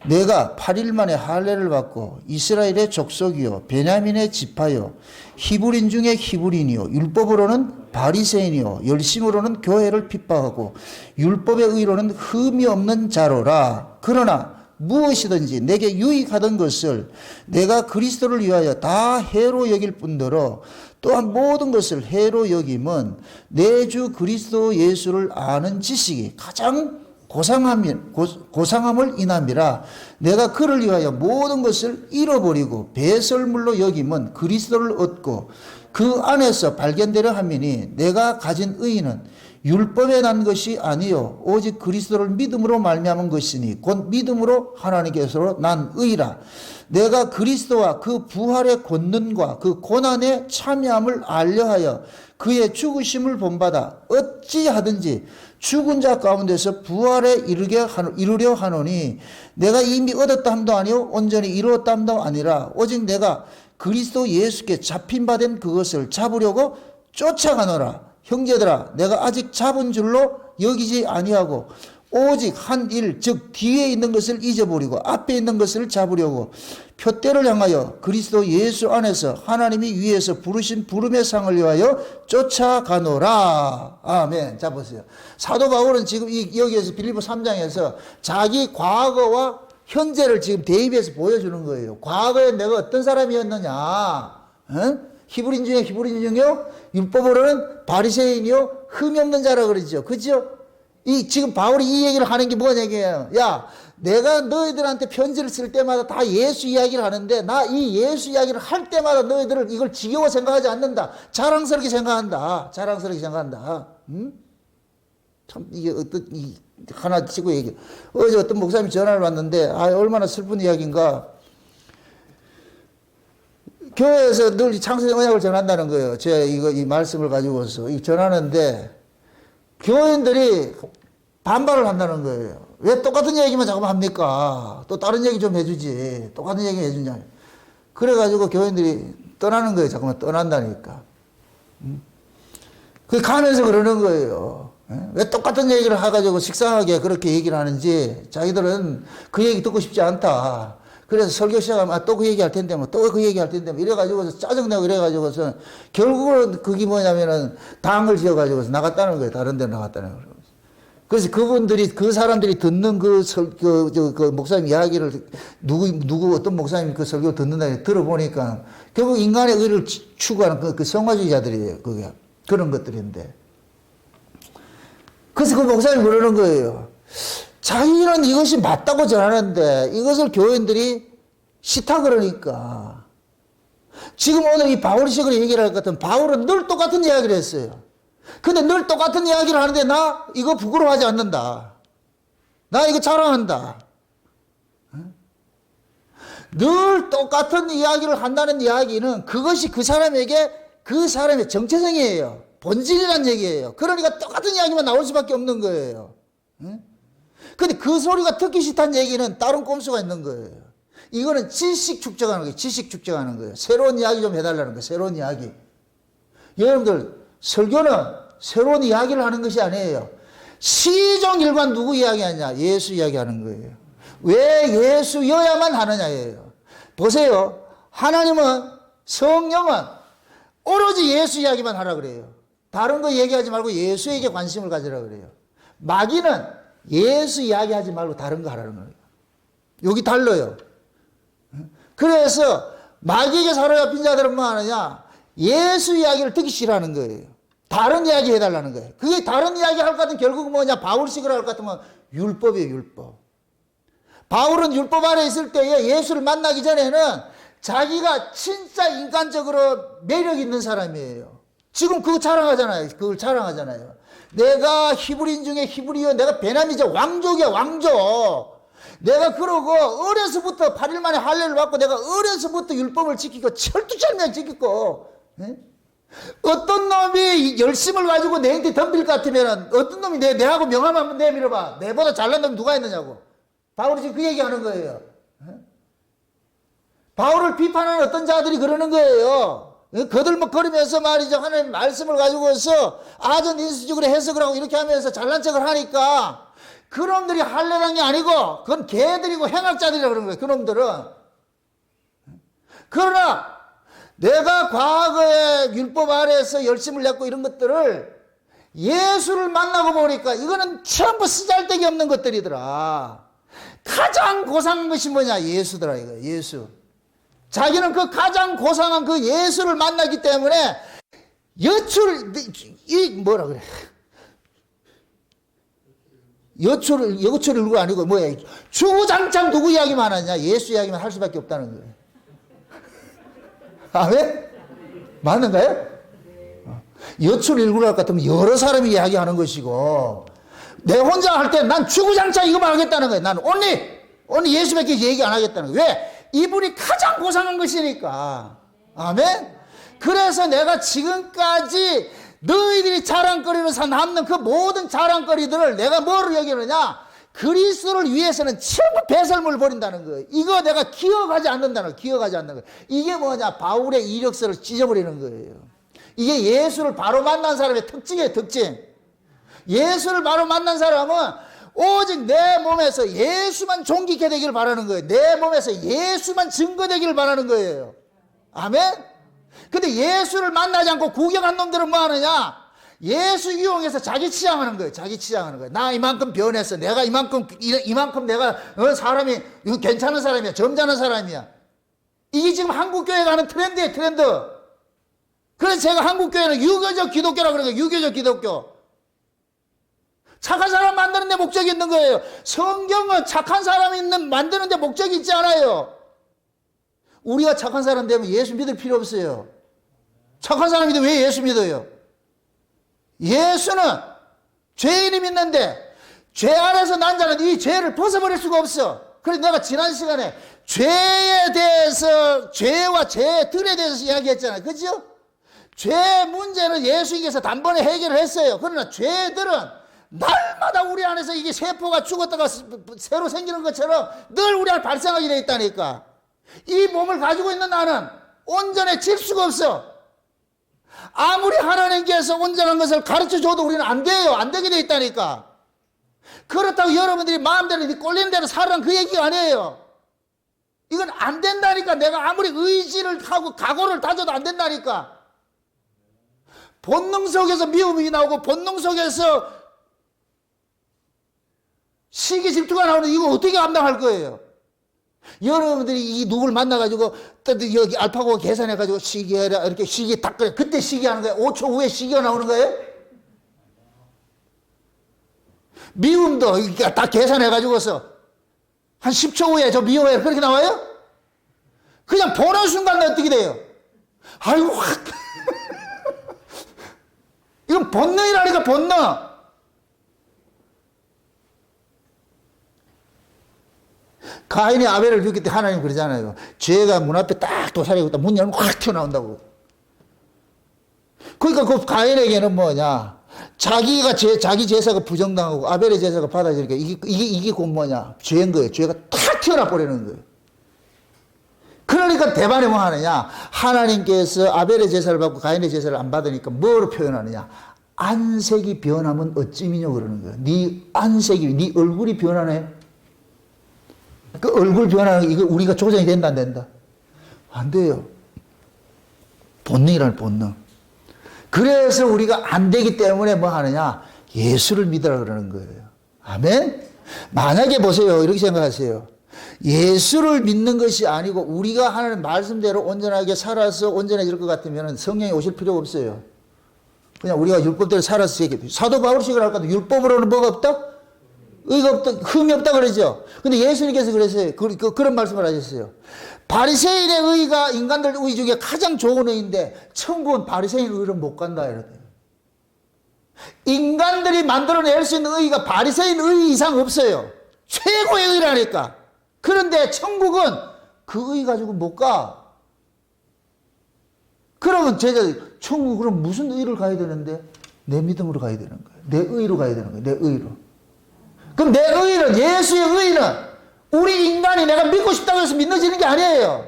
내가 8일 만에 할례를 받고 이스라엘의 족속이요 베냐민의 지파요 히브리인 중에 히브리인이요 율법으로는 바리새인이요 열심으로는 교회를 핍박하고 율법의 의로는 흠이 없는 자로라. 그러나 무엇이든지 내게 유익하던 것을 내가 그리스도를 위하여 다 해로 여길 뿐더러 또한 모든 것을 해로 여김은 내 주 그리스도 예수를 아는 지식이 가장 고상함을 인함이라. 내가 그를 위하여 모든 것을 잃어버리고 배설물로 여김은 그리스도를 얻고 그 안에서 발견되려 함이니 내가 가진 의의는 율법에 난 것이 아니요 오직 그리스도를 믿음으로 말미암은 것이니 곧 믿음으로 하나님께서 난 의라. 내가 그리스도와 그 부활의 권능과 그 고난의 참여함을 알려하여 그의 죽으심을 본받아 어찌하든지 죽은 자 가운데서 부활에 이르려 하노니 내가 이미 얻었다 함도 아니요 온전히 이루었다 함도 아니라 오직 내가 그리스도 예수께 잡힌 바 된 그것을 잡으려고 쫓아가노라. 형제들아 내가 아직 잡은 줄로 여기지 아니하고 오직 한 일 즉 뒤에 있는 것을 잊어버리고 앞에 있는 것을 잡으려고 표대를 향하여 그리스도 예수 안에서 하나님이 위에서 부르신 부름의 상을 위하여 쫓아가노라. 아멘. 자 보세요. 사도 바울은 지금 여기에서 빌립보 3장에서 자기 과거와 현재를 지금 대입해서 보여주는 거예요. 과거에 내가 어떤 사람이었느냐. 히브리인 중에 히브리인 중에요 율법으로는 바리새인이요 흠이 없는 자라 그러죠. 그죠? 지금 바울이 이 얘기를 하는 게 뭐냐 얘기예요. 야, 내가 너희들한테 편지를 쓸 때마다 다 예수 이야기를 하는데 나 이 예수 이야기를 할 때마다 너희들을 이걸 지겨워 생각하지 않는다. 자랑스럽게 생각한다. 자랑스럽게 생각한다. 참 이게 하나 치고 얘기. 어제 어떤 목사님이 전화를 왔는데 얼마나 슬픈 이야기인가. 교회에서 늘 창세기 언약을 전한다는 거예요. 제가 이 말씀을 가지고서 전하는데 교인들이 반발을 한다는 거예요. 왜 똑같은 얘기만 자꾸만 합니까? 또 다른 얘기 좀 해주지. 똑같은 얘기 해주냐. 그래가지고 교인들이 떠나는 거예요. 자꾸만 떠난다니까. 그 가면서 그러는 거예요. 왜 똑같은 얘기를 해가지고 식상하게 그렇게 얘기를 하는지 자기들은 그 얘기 듣고 싶지 않다. 그래서 설교 시작하면 또 그 얘기할 텐데 또 그 얘기할 텐데 이래가지고서 짜증내고 이래가지고서 결국은 그게 뭐냐면은 당을 지어가지고서 나갔다는 거예요. 다른 데로 나갔다는 거예요. 그래서 그 사람들이 듣는 그 목사님 이야기를 어떤 목사님이 그 설교 듣는다 들어보니까 결국 인간의 의를 추구하는 그 성화주의자들이에요. 그게 그런 것들인데. 그래서 그 목사님이 그러는 거예요. 자기는 이것이 맞다고 전하는데 이것을 교인들이 싫다 그러니까. 지금 오늘 이 바울식으로 얘기를 할 것 같으면 바울은 늘 똑같은 이야기를 했어요. 근데 늘 똑같은 이야기를 하는데 나 이거 부끄러워하지 않는다. 나 이거 자랑한다. 늘 똑같은 이야기를 한다는 이야기는 그것이 그 사람에게 그 사람의 정체성이에요. 본질이란 얘기예요. 그러니까 똑같은 이야기만 나올 수밖에 없는 거예요. 근데 그 소리가 듣기 싫다는 얘기는 다른 꼼수가 있는 거예요. 이거는 지식 축적하는 거예요. 지식 축적하는 거예요. 새로운 이야기 좀 해달라는 거예요. 새로운 이야기. 여러분들, 설교는 새로운 이야기를 하는 것이 아니에요. 시종일관 누구 이야기하냐? 예수 이야기하는 거예요. 왜 예수여야만 하느냐예요. 보세요. 하나님은, 성령은 오로지 예수 이야기만 하라 그래요. 다른 거 얘기하지 말고 예수에게 관심을 가지라 그래요. 마귀는 예수 이야기하지 말고 다른 거 하라는 거예요. 여기 달라요. 그래서 마귀에게 사로잡힌 자들은 뭐 하느냐? 예수 이야기를 듣기 싫어하는 거예요. 다른 이야기 해달라는 거예요. 그게 다른 이야기 할 것 같으면 결국은 뭐냐? 바울식으로 할 것 같으면 율법이에요, 율법. 바울은 율법 아래 있을 때에 예수를 만나기 전에는 자기가 진짜 인간적으로 매력 있는 사람이에요. 지금 그거 자랑하잖아요. 그걸 자랑하잖아요. 내가 히브리인 중에 히브리요. 내가 베냐민이죠. 왕족이야, 왕족. 내가 그러고 어려서부터 8일 만에 할례를 받고 내가 어려서부터 율법을 지키고 철두철미하게 지키고, 네? 어떤 놈이 열심을 가지고 내한테 덤빌 것 같으면 어떤 놈이 내하고 명함 한번 내밀어봐. 내보다 잘난 놈 누가 있느냐고. 바울이 지금 그 얘기하는 거예요. 바울을 비판하는 어떤 자들이 그러는 거예요. 거들먹거리면서 말이죠. 하나님 말씀을 가지고서 아전 인수적으로 해석을 하고 이렇게 하면서 잘난 척을 하니까 그놈들이 할례란 게 아니고 그건 개들이고 행악자들이라 그러는 거예요. 그놈들은. 그러나 내가 과거에 율법 아래에서 열심을 냈고 이런 것들을 예수를 만나고 보니까 이거는 전부 쓰잘데기 없는 것들이더라. 가장 고상한 것이 뭐냐? 예수더라 이거. 예수. 자기는 그 가장 고상한 그 예수를 만나기 때문에 뭐라 그래? 여초를 누구 아니고 뭐야? 주구장창 누구 이야기만 하냐? 예수 이야기만 할 수밖에 없다는 거예요. 아멘? 맞는가요? 여초를 일구를 할 것 같으면 여러 사람이 이야기하는 것이고 내 혼자 할 때 난 주구장창 이거만 하겠다는 거예요. 난 only 예수밖에 얘기 안 하겠다는 거예요. 왜? 이분이 가장 고상한 것이니까. 아멘? 그래서 내가 지금까지 너희들이 자랑거리로 남는 그 모든 자랑거리들을 내가 뭐를 여기느냐? 그리스도를 위해서는 전부 배설물을 버린다는 거예요. 이거 내가 기억하지 않는다는 거예요. 기억하지 않는 거예요. 이게 뭐냐? 바울의 이력서를 찢어버리는 거예요. 이게 예수를 바로 만난 사람의 특징이에요. 특징. 예수를 바로 만난 사람은 오직 내 몸에서 예수만 존귀케 되기를 바라는 거예요. 내 몸에서 예수만 증거되기를 바라는 거예요. 아멘? 근데 예수를 만나지 않고 구경한 놈들은 뭐 하느냐? 예수 이용해서 자기 치장하는 거예요. 자기 치장하는 거예요. 나 이만큼 변했어. 내가 이만큼 내가 사람이 괜찮은 사람이야. 점잖은 사람이야. 이게 지금 한국교회가 하는 트렌드예요. 트렌드. 그래서 제가 한국교회는 유교적 기독교라고 그러는 거예요. 유교적 기독교. 착한 사람 만드는 데 목적이 있는 거예요. 성경은 착한 사람이 만드는 데 목적이 있지 않아요. 우리가 착한 사람 되면 예수 믿을 필요 없어요. 착한 사람인데 왜 예수 믿어요? 예수는 죄인이 믿는데 죄 안에서 난 자는 이 죄를 벗어버릴 수가 없어. 그래서 내가 지난 시간에 죄에 대해서, 죄와 죄들에 대해서 이야기했잖아요. 그죠? 죄 문제는 예수님께서 단번에 해결을 했어요. 그러나 죄들은 날마다 우리 안에서 이게 세포가 죽었다가 새로 생기는 것처럼 늘 우리 안에 발생하게 되어 있다니까. 이 몸을 가지고 있는 나는 온전해질 수가 없어. 아무리 하나님께서 온전한 것을 가르쳐줘도 우리는 안 돼요. 안 되게 되어 있다니까. 그렇다고 여러분들이 마음대로 꼴리는 대로 살아라는 그 얘기가 아니에요. 이건 안 된다니까. 내가 아무리 의지를 하고 각오를 다져도 안 된다니까. 본능 속에서 미움이 나오고 본능 속에서 시기 질투가 나오는 이거 어떻게 감당할 거예요? 여러분들이 이 누굴 만나가지고 여기 알파고 계산해가지고 시기해라 이렇게 시기 딱 그래 그때 시기하는 거예요? 5초 후에 시기가 나오는 거예요? 미움도 다 계산해가지고서 한 10초 후에 저 미워해 그렇게 나와요? 그냥 보는 순간 어떻게 돼요? 아이고 확 이건 본능이라니까 본능. 가인이 아벨을 죽일 때 하나님 그러잖아요. 죄가 문 앞에 딱 도사리고 있다. 문 열면 확 튀어나온다고. 그러니까 그 가인에게는 뭐냐? 자기 제사가 부정당하고 아벨의 제사가 받아지니까 이게 곧 뭐냐? 죄인 거예요. 죄가 탁 튀어나 버리는 거예요. 그러니까 대반에 뭐 하느냐? 하나님께서 아벨의 제사를 받고 가인의 제사를 안 받으니까 뭐로 표현하느냐? 안색이 변하면 어찌미뇨 그러는 거예요. 네 안색이, 네 얼굴이 변하네. 그 얼굴 변하는 거 이거 우리가 조정이 된다 안 된다? 안 돼요. 본능이라는 본능. 그래서 우리가 안 되기 때문에 뭐 하느냐? 예수를 믿으라 그러는 거예요. 아멘? 만약에 보세요. 이렇게 생각하세요. 예수를 믿는 것이 아니고 우리가 하는 말씀대로 온전하게 살아서 온전해질 것 같으면 성령이 오실 필요가 없어요. 그냥 우리가 율법대로 살아서 얘기해. 사도 바울식을 할까도 율법으로는 뭐가 없다? 의가 없다, 흠이 없다 그러죠. 근데 예수님께서 그랬어요. 그런 말씀을 하셨어요. 바리새인의 의가 인간들 의 중에 가장 좋은 의인데 천국은 바리새인 의를 못 간다 이러대요. 인간들이 만들어낼 수 있는 의가 바리새인 의 이상 없어요. 최고의 의라니까. 그런데 천국은 그 의 가지고 못 가. 그러면 제자들이 천국 그럼 무슨 의를 가야 되는데? 내 믿음으로 가야 되는 거예요. 내 의로 가야 되는 거예요. 내 의로. 그럼 내 의는, 예수의 의는 우리 인간이 내가 믿고 싶다고 해서 믿어지는 게 아니에요.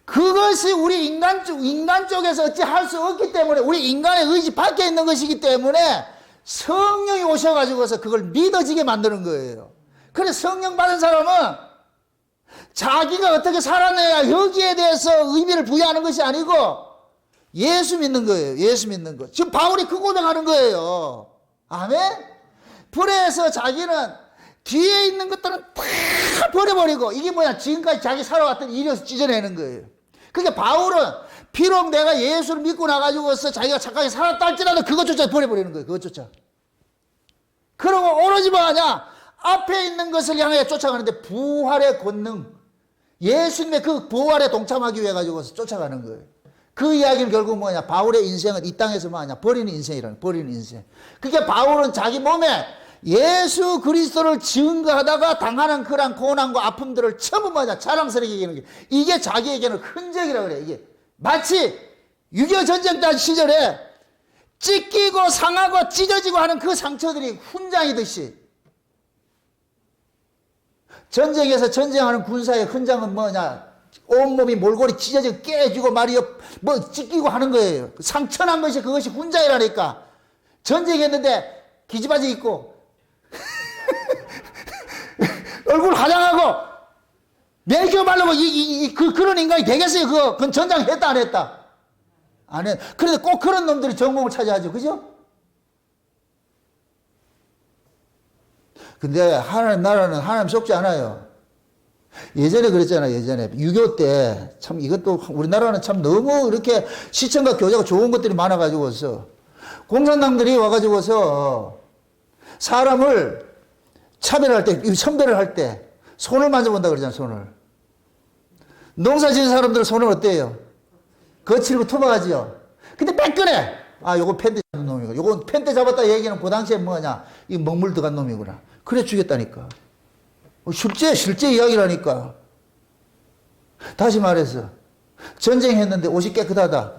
그것이 우리 인간 쪽에서 어찌 할 수 없기 때문에 우리 인간의 의지 밖에 있는 것이기 때문에 성령이 오셔가지고서 그걸 믿어지게 만드는 거예요. 그래서 성령 받은 사람은 자기가 어떻게 살아내야 여기에 대해서 의미를 부여하는 것이 아니고 예수 믿는 거예요. 예수 믿는 거. 지금 바울이 그 고백하는 거예요. 아멘? 그래서 자기는 뒤에 있는 것들은 다 버려버리고 이게 뭐야? 지금까지 자기 살아왔던 일에서 찢어내는 거예요. 그러니까 바울은 비록 내가 예수를 믿고 나가지고서 자기가 착하게 살았다 할지라도 그것조차 버려버리는 거예요. 그것조차. 그러고 오로지 뭐하냐? 앞에 있는 것을 향해 쫓아가는데 부활의 권능, 예수님의 그 부활에 동참하기 위해 가지고서 쫓아가는 거예요. 그 이야기는 결국 뭐냐? 바울의 인생은 이 땅에서 뭐하냐? 버리는 인생이라는, 버리는 인생. 그게 바울은 자기 몸에 예수 그리스도를 증거하다가 당하는 그런 고난과 아픔들을 전부 뭐냐? 자랑스럽게 얘기하는 게 이게 자기에게는 흔적이라고 그래. 이게 마치 6.25 전쟁 때 시절에 찢기고 상하고 찢어지고 하는 그 상처들이 훈장이듯이 전쟁에서 전쟁하는 군사의 흔장은 뭐냐? 온몸이 몰골이 찢어지고 깨지고 말이요 뭐 찢기고 하는 거예요. 상처난 것이 그것이 훈장이라니까. 전쟁했는데 기지바지 입고 얼굴 화장하고 매겨 바르고 그런 인간이 되겠어요? 그건 전장했다 안 했다? 안 해. 그런데 꼭 그런 놈들이 전공을 차지하죠. 그죠? 근데 하나님 나라는 하나님 속지 않아요. 예전에 그랬잖아요. 예전에 6.25 때 참 이것도 우리나라는 참 너무 이렇게 시청과 교제가 좋은 것들이 많아가지고서 공산당들이 와가지고서 사람을 차별할 때, 선별을 할 때 손을 만져본다 그러잖아요. 손을. 농사 지은 사람들은 손을 어때요? 거칠고 투박하지요. 근데 매끈해. 아, 요거 펜대 잡은 놈이고, 요거 펜대 잡았다 얘기는 그 당시에 뭐냐? 이 먹물 들어간 놈이구나. 그래 죽였다니까. 실제 이야기라니까. 다시 말해서 전쟁했는데 옷이 깨끗하다.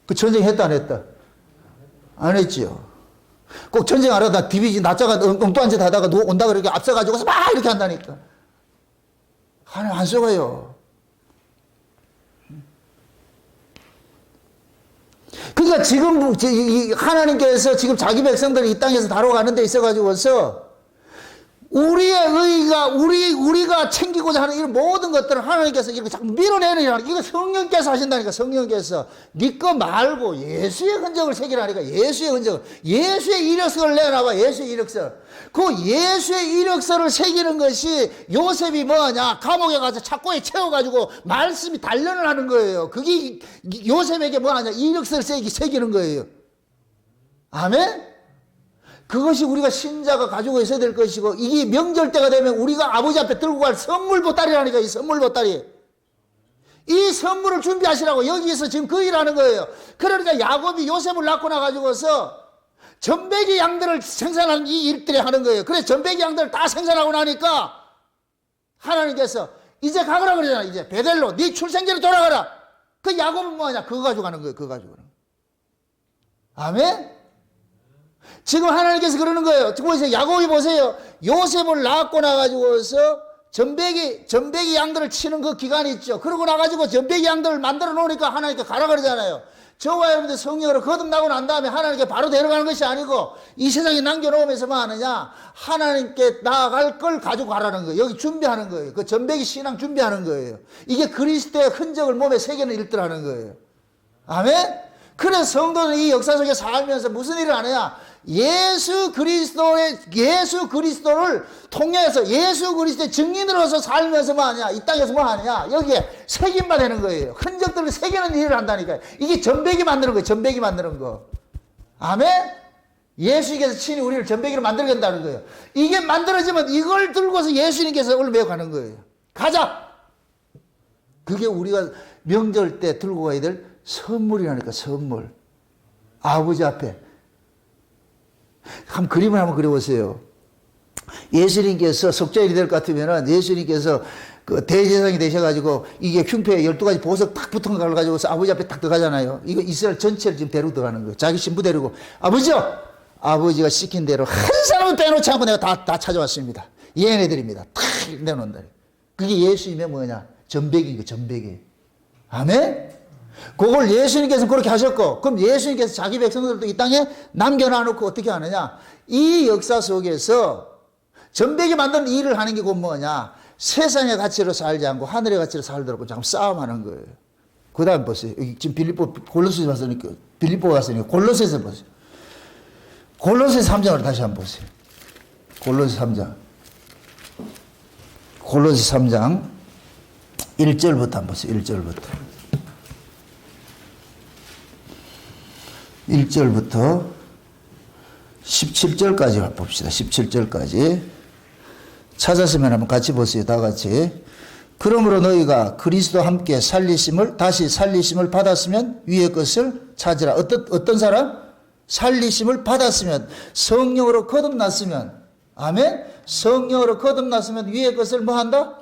그 전쟁했다 안 했다? 안 했지요. 꼭 전쟁 안 하다 디비지 낮자가 엉뚱한 짓 하다가 누가 온다 그렇게 앞서가지고서 막 이렇게 한다니까. 하나님 안 속아요. 그러니까 지금 하나님께서 지금 자기 백성들이 이 땅에서 다뤄가는 데 있어가지고서 우리의 의가 우리가 챙기고자 하는 이런 모든 것들을 하나님께서 이렇게 자꾸 밀어내느냐. 이거 성령께서 하신다니까. 성령께서 네 거 말고 예수의 흔적을 새기라니까. 예수의 흔적을, 예수의 이력서를 내놔봐. 예수의 이력서. 그 예수의 이력서를 새기는 것이 요셉이 뭐냐? 감옥에 가서 착고에 채워가지고 말씀이 단련을 하는 거예요. 그게 요셉에게 뭐하냐? 이력서를 새기는 거예요. 아멘? 그것이 우리가 신자가 가지고 있어야 될 것이고, 이게 명절 때가 되면 우리가 아버지 앞에 들고 갈 선물 보따리라니까. 이 선물 보따리. 이 선물을 준비하시라고 여기서 지금 그 일하는 거예요. 그러니까 야곱이 요셉을 낳고 나가지고서 전배기 양들을 생산하는 이 일들이 하는 거예요. 그래서 전배기 양들을 다 생산하고 나니까 하나님께서 이제 가거라 그러잖아. 이제 베델로 네 출생지로 돌아가라. 그 야곱은 뭐하냐? 그거 가지고 가는 거예요. 그거 가지고 가는 거예요. 아멘? 지금 하나님께서 그러는 거예요. 보세요. 야곱이 보세요. 요셉을 낳고 나가지고서 전배기 양들을 치는 그 기간이 있죠. 그러고 나가지고 전배기 양들을 만들어 놓으니까 하나님께 가라 그러잖아요. 저와 여러분들 성령으로 거듭나고 난 다음에 하나님께 바로 데려가는 것이 아니고 이 세상에 남겨놓으면서 뭐 하느냐? 하나님께 나아갈 걸 가지고 가라는 거예요. 여기 준비하는 거예요. 그 전배기 신앙 준비하는 거예요. 이게 그리스도의 흔적을 몸에 새기는 일들하는 거예요. 아멘? 그래서 성도는 이 역사 속에 살면서 무슨 일을 하느냐? 예수 그리스도를 통해서 예수 그리스도의 증인으로서 살면서 뭐 하냐? 이 땅에서 뭐 하느냐? 여기에 새김만 되는 거예요. 흔적들을 새기는 일을 한다니까요. 이게 전배기 만드는 거예요. 전배기 만드는 거. 아멘? 예수님께서 친히 우리를 전배기로 만들겠다는 거예요. 이게 만들어지면 이걸 들고서 예수님께서 오늘 메고 가는 거예요. 가자! 그게 우리가 명절 때 들고 가야 될 선물이라니까, 선물. 아버지 앞에. 한번 그림을 한번 그려보세요. 예수님께서 속죄일이 될 것 같으면은 예수님께서 그 대제사장이 되셔가지고 이게 흉패에 12가지 보석 딱 붙은 걸 가지고서 아버지 앞에 딱 들어가잖아요. 이거 이스라엘 전체를 지금 데리고 들어가는 거예요. 자기 신부 데리고. 아버지요! 아버지가 시킨 대로 한 사람을 빼놓지 않고 내가 다 찾아왔습니다. 얘네들입니다. 탁 내놓는다. 그게 예수님의 뭐냐? 전배기인 거, 전배기. 아멘? 그걸 예수님께서 그렇게 하셨고, 그럼 예수님께서 자기 백성들도 이 땅에 남겨놔놓고 어떻게 하느냐? 이 역사 속에서 전배기 만드는 일을 하는 게 곧 뭐냐? 세상의 가치로 살지 않고 하늘의 가치로 살도록 잠깐 싸움하는 거예요. 그 다음 보세요. 여기 지금 골로새 갔으니까, 빌립보 갔으니까 골로새에서 보세요. 골로새 3장을 다시 한번 보세요. 골로새 3장. 골로새 3장 1절부터 한번 보세요. 1절부터 17절까지 봅시다. 17절까지. 찾았으면 한번 같이 보세요. 다 같이. 그러므로 너희가 그리스도 함께 다시 살리심을 받았으면 위의 것을 찾으라. 어떤 사람? 살리심을 받았으면, 성령으로 거듭났으면, 아멘? 성령으로 거듭났으면 위의 것을 뭐 한다?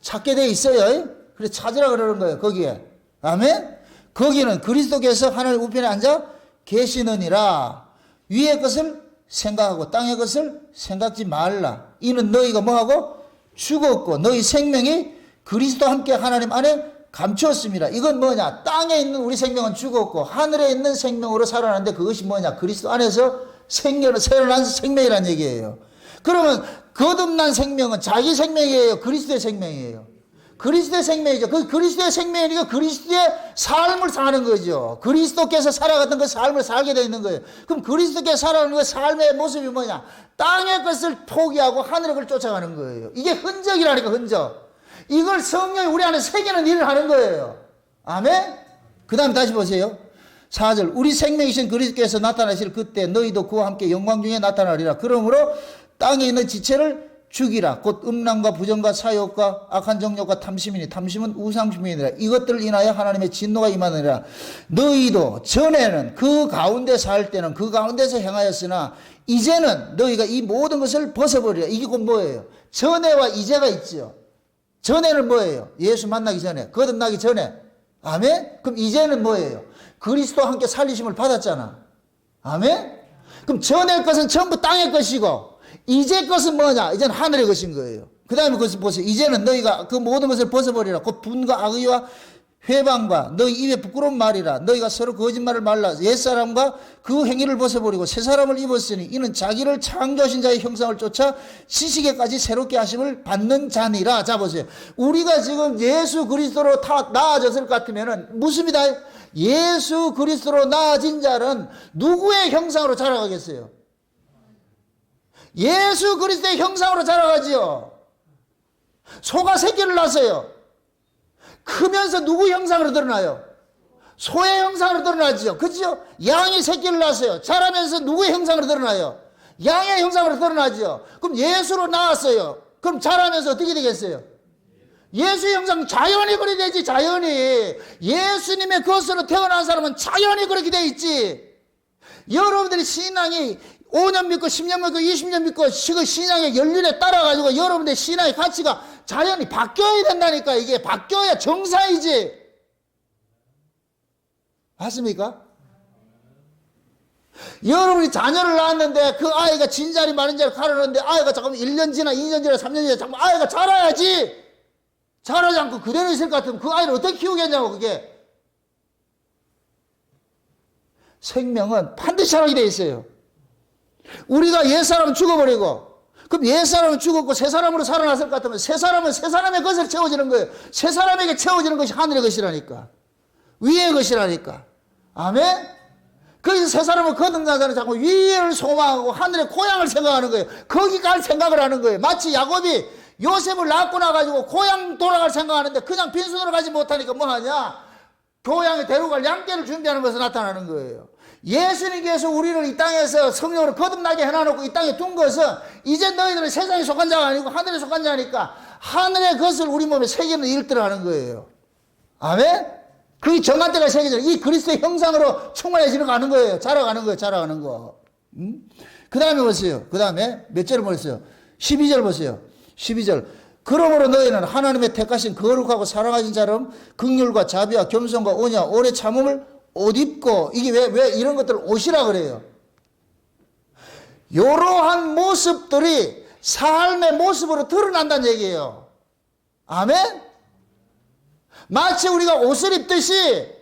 찾게 돼 있어요. 그래서 찾으라 그러는 거예요. 거기에. 아멘? 거기는 그리스도께서 하늘 우편에 앉아 계시느니라. 위의 것을 생각하고 땅의 것을 생각지 말라. 이는 너희가 뭐하고? 죽었고 너희 생명이 그리스도와 함께 하나님 안에 감추었습니다. 이건 뭐냐? 땅에 있는 우리 생명은 죽었고 하늘에 있는 생명으로 살아나는데 그것이 뭐냐? 그리스도 안에서 새어난 생명이라는 얘기예요. 그러면 거듭난 생명은 자기 생명이에요? 그리스도의 생명이에요? 그리스도의 생명이죠. 그 그리스도의 생명이니까 그리스도의 삶을 사는 거죠. 그리스도께서 살아갔던 그 삶을 살게 되어 있는 거예요. 그럼 그리스도께서 살아가는 그 삶의 모습이 뭐냐? 땅의 것을 포기하고 하늘의 것을 쫓아가는 거예요. 이게 흔적이라니까, 흔적. 이걸 성령이 우리 안에 새기는 일을 하는 거예요. 아멘? 그 다음에 다시 보세요. 4절. 우리 생명이신 그리스도께서 나타나실 그때 너희도 그와 함께 영광 중에 나타나리라. 그러므로 땅에 있는 지체를 죽이라. 곧 음란과 부정과 사욕과 악한 정욕과 탐심이니 탐심은 우상심이니라. 이것들을 인하여 하나님의 진노가 임하느니라. 너희도 전에는 그 가운데 살 때는 그 가운데서 행하였으나 이제는 너희가 이 모든 것을 벗어버리라. 이게 곧 뭐예요? 전에와 이제가 있죠. 전에는 뭐예요? 예수 만나기 전에, 거듭나기 전에. 아멘? 그럼 이제는 뭐예요? 그리스도와 함께 살리심을 받았잖아. 아멘? 그럼 전의 것은 전부 땅의 것이고 이제 것은 뭐냐? 이제는 하늘의 것인 거예요. 그 다음에 그것을 보세요. 이제는 너희가 그 모든 것을 벗어버리라. 곧 분과 악의와 회방과 너희 입에 부끄러운 말이라. 너희가 서로 거짓말을 말라. 옛사람과 그 행위를 벗어버리고 새사람을 입었으니 이는 자기를 창조하신 자의 형상을 쫓아 지식에까지 새롭게 하심을 받는 자니라. 자 보세요. 우리가 지금 예수 그리스도로 다 나아졌을 것 같으면은 무슨이다? 예수 그리스도로 나아진 자는 누구의 형상으로 자라가겠어요? 예수 그리스도의 형상으로 자라가지요. 소가 새끼를 낳았어요. 크면서 누구 형상으로 드러나요? 소의 형상으로 드러나죠. 그죠? 양이 새끼를 낳았어요. 자라면서 누구의 형상으로 드러나요? 양의 형상으로 드러나죠. 그럼 예수로 나왔어요. 그럼 자라면서 어떻게 되겠어요? 예수의 형상 자연히 그렇게 되지. 자연히. 예수님의 것으로 태어난 사람은 자연히 그렇게 돼 있지. 여러분들이 신앙이 5년 믿고 10년 믿고 20년 믿고 그 신앙의 연륜에 따라가지고 여러분들의 신앙의 가치가 자연이 바뀌어야 된다니까. 이게 바뀌어야 정상이지. 맞습니까? 여러분이 자녀를 낳았는데 그 아이가 진자리 마른자리 가르는데 아이가 잠깐만 1년 지나 2년 지나 3년 지나 잠깐만 아이가 자라야지. 자라지 않고 그대로 있을 것 같으면 그 아이를 어떻게 키우겠냐고. 그게 생명은 반드시 자라게 돼 있어요. 우리가 옛사람은 죽어버리고 그럼 옛사람은 죽었고 새 사람으로 살아났을 것 같으면 새 사람은 새 사람의 것을 채워지는 거예요. 새 사람에게 채워지는 것이 하늘의 것이라니까. 위의 것이라니까. 아멘? 그래서 새 사람을 거듭난 자는 자꾸 위를 소망하고 하늘의 고향을 생각하는 거예요. 거기 갈 생각을 하는 거예요. 마치 야곱이 요셉을 낳고 나가지고 고향 돌아갈 생각하는데 그냥 빈손으로 가지 못하니까 뭐하냐? 고향에 데려갈 양떼를 준비하는 것으로 나타나는 거예요. 예수님께서 우리를 이 땅에서 성령으로 거듭나게 해놔놓고 이 땅에 둔 것은 이제 너희들은 세상에 속한 자가 아니고 하늘에 속한 자니까 하늘의 것을 우리 몸에 새기는 일들을 하는 거예요. 아멘? 그게 정한 때가 새겨져요. 이 그리스도의 형상으로 충만해지는 거 하는 거예요. 자라가는 거예요. 자라가는 거. 그 다음에 보세요. 그 다음에 몇 절을 보세요. 12절 보세요. 12절. 그러므로 너희는 하나님의 택하신 거룩하고 사랑하신 자름 긍휼과 자비와 겸손과 온유와 오래 참음을 옷 입고 이게 왜 이런 것들을 옷이라 그래요. 이러한 모습들이 삶의 모습으로 드러난다는 얘기예요. 아멘? 마치 우리가 옷을 입듯이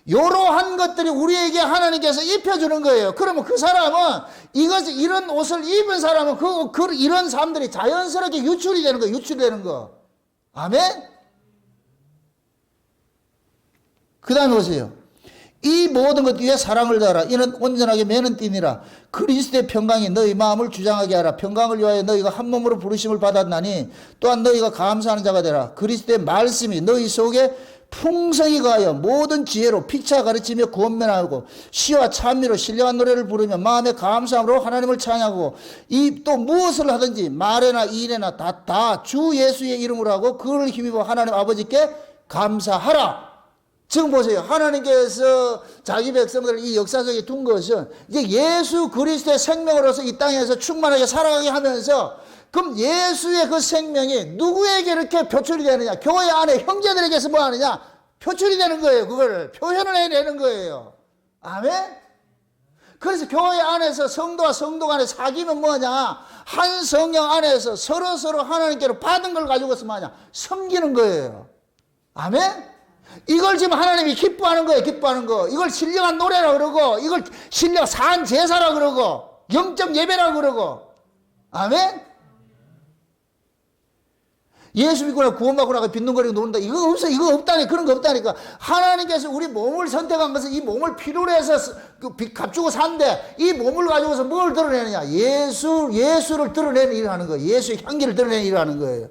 이러한 것들이 우리에게 하나님께서 입혀주는 거예요. 그러면 그 사람은 이런 옷을 입은 사람은 이런 사람들이 자연스럽게 유출이 되는 거예요. 유출되는 거. 아멘? 그 다음에 보세요. 이 모든 것 위에 사랑을 더하라. 이는 온전하게 매는 띠니라. 그리스도의 평강이 너희 마음을 주장하게 하라. 평강을 위하여 너희가 한 몸으로 부르심을 받았나니 또한 너희가 감사하는 자가 되라. 그리스도의 말씀이 너희 속에 풍성히 가하여 모든 지혜로 피차 가르치며 권면하고 시와 찬미로 신령한 노래를 부르며 마음의 감사함으로 하나님을 찬양하고 이 또 무엇을 하든지 말에나 일에나 다 주 예수의 이름으로 하고 그를 힘입어 하나님 아버지께 감사하라. 지금 보세요. 하나님께서 자기 백성들을 이 역사 속에 둔 것은 이제 예수 그리스도의 생명으로서 이 땅에서 충만하게 살아가게 하면서 그럼 예수의 그 생명이 누구에게 이렇게 표출이 되느냐? 교회 안에 형제들에게서 뭐 하느냐? 표출이 되는 거예요. 그거를 표현을 해내는 거예요. 아멘? 그래서 교회 안에서 성도와 성도 간에 사귐은 뭐냐? 한 성령 안에서 서로 하나님께로 받은 걸 가지고서 뭐냐? 섬기는 거예요. 아멘? 이걸 지금 하나님이 기뻐하는 거예요. 기뻐하는 거. 이걸 신령한 노래라 그러고 이걸 신령 산 제사라 그러고 영적 예배라 그러고. 아멘? 예수 믿고 나서 구원받고 나서 빈둥거리고 노는다. 이거 없어. 이거 없다니. 그런 거 없다니까. 하나님께서 우리 몸을 선택한 것은 이 몸을 필요로 해서 값주고 산데 이 몸을 가지고서 뭘 드러내느냐. 예수를 드러내는 일을 하는 거예요. 예수의 향기를 드러내는 일을 하는 거예요.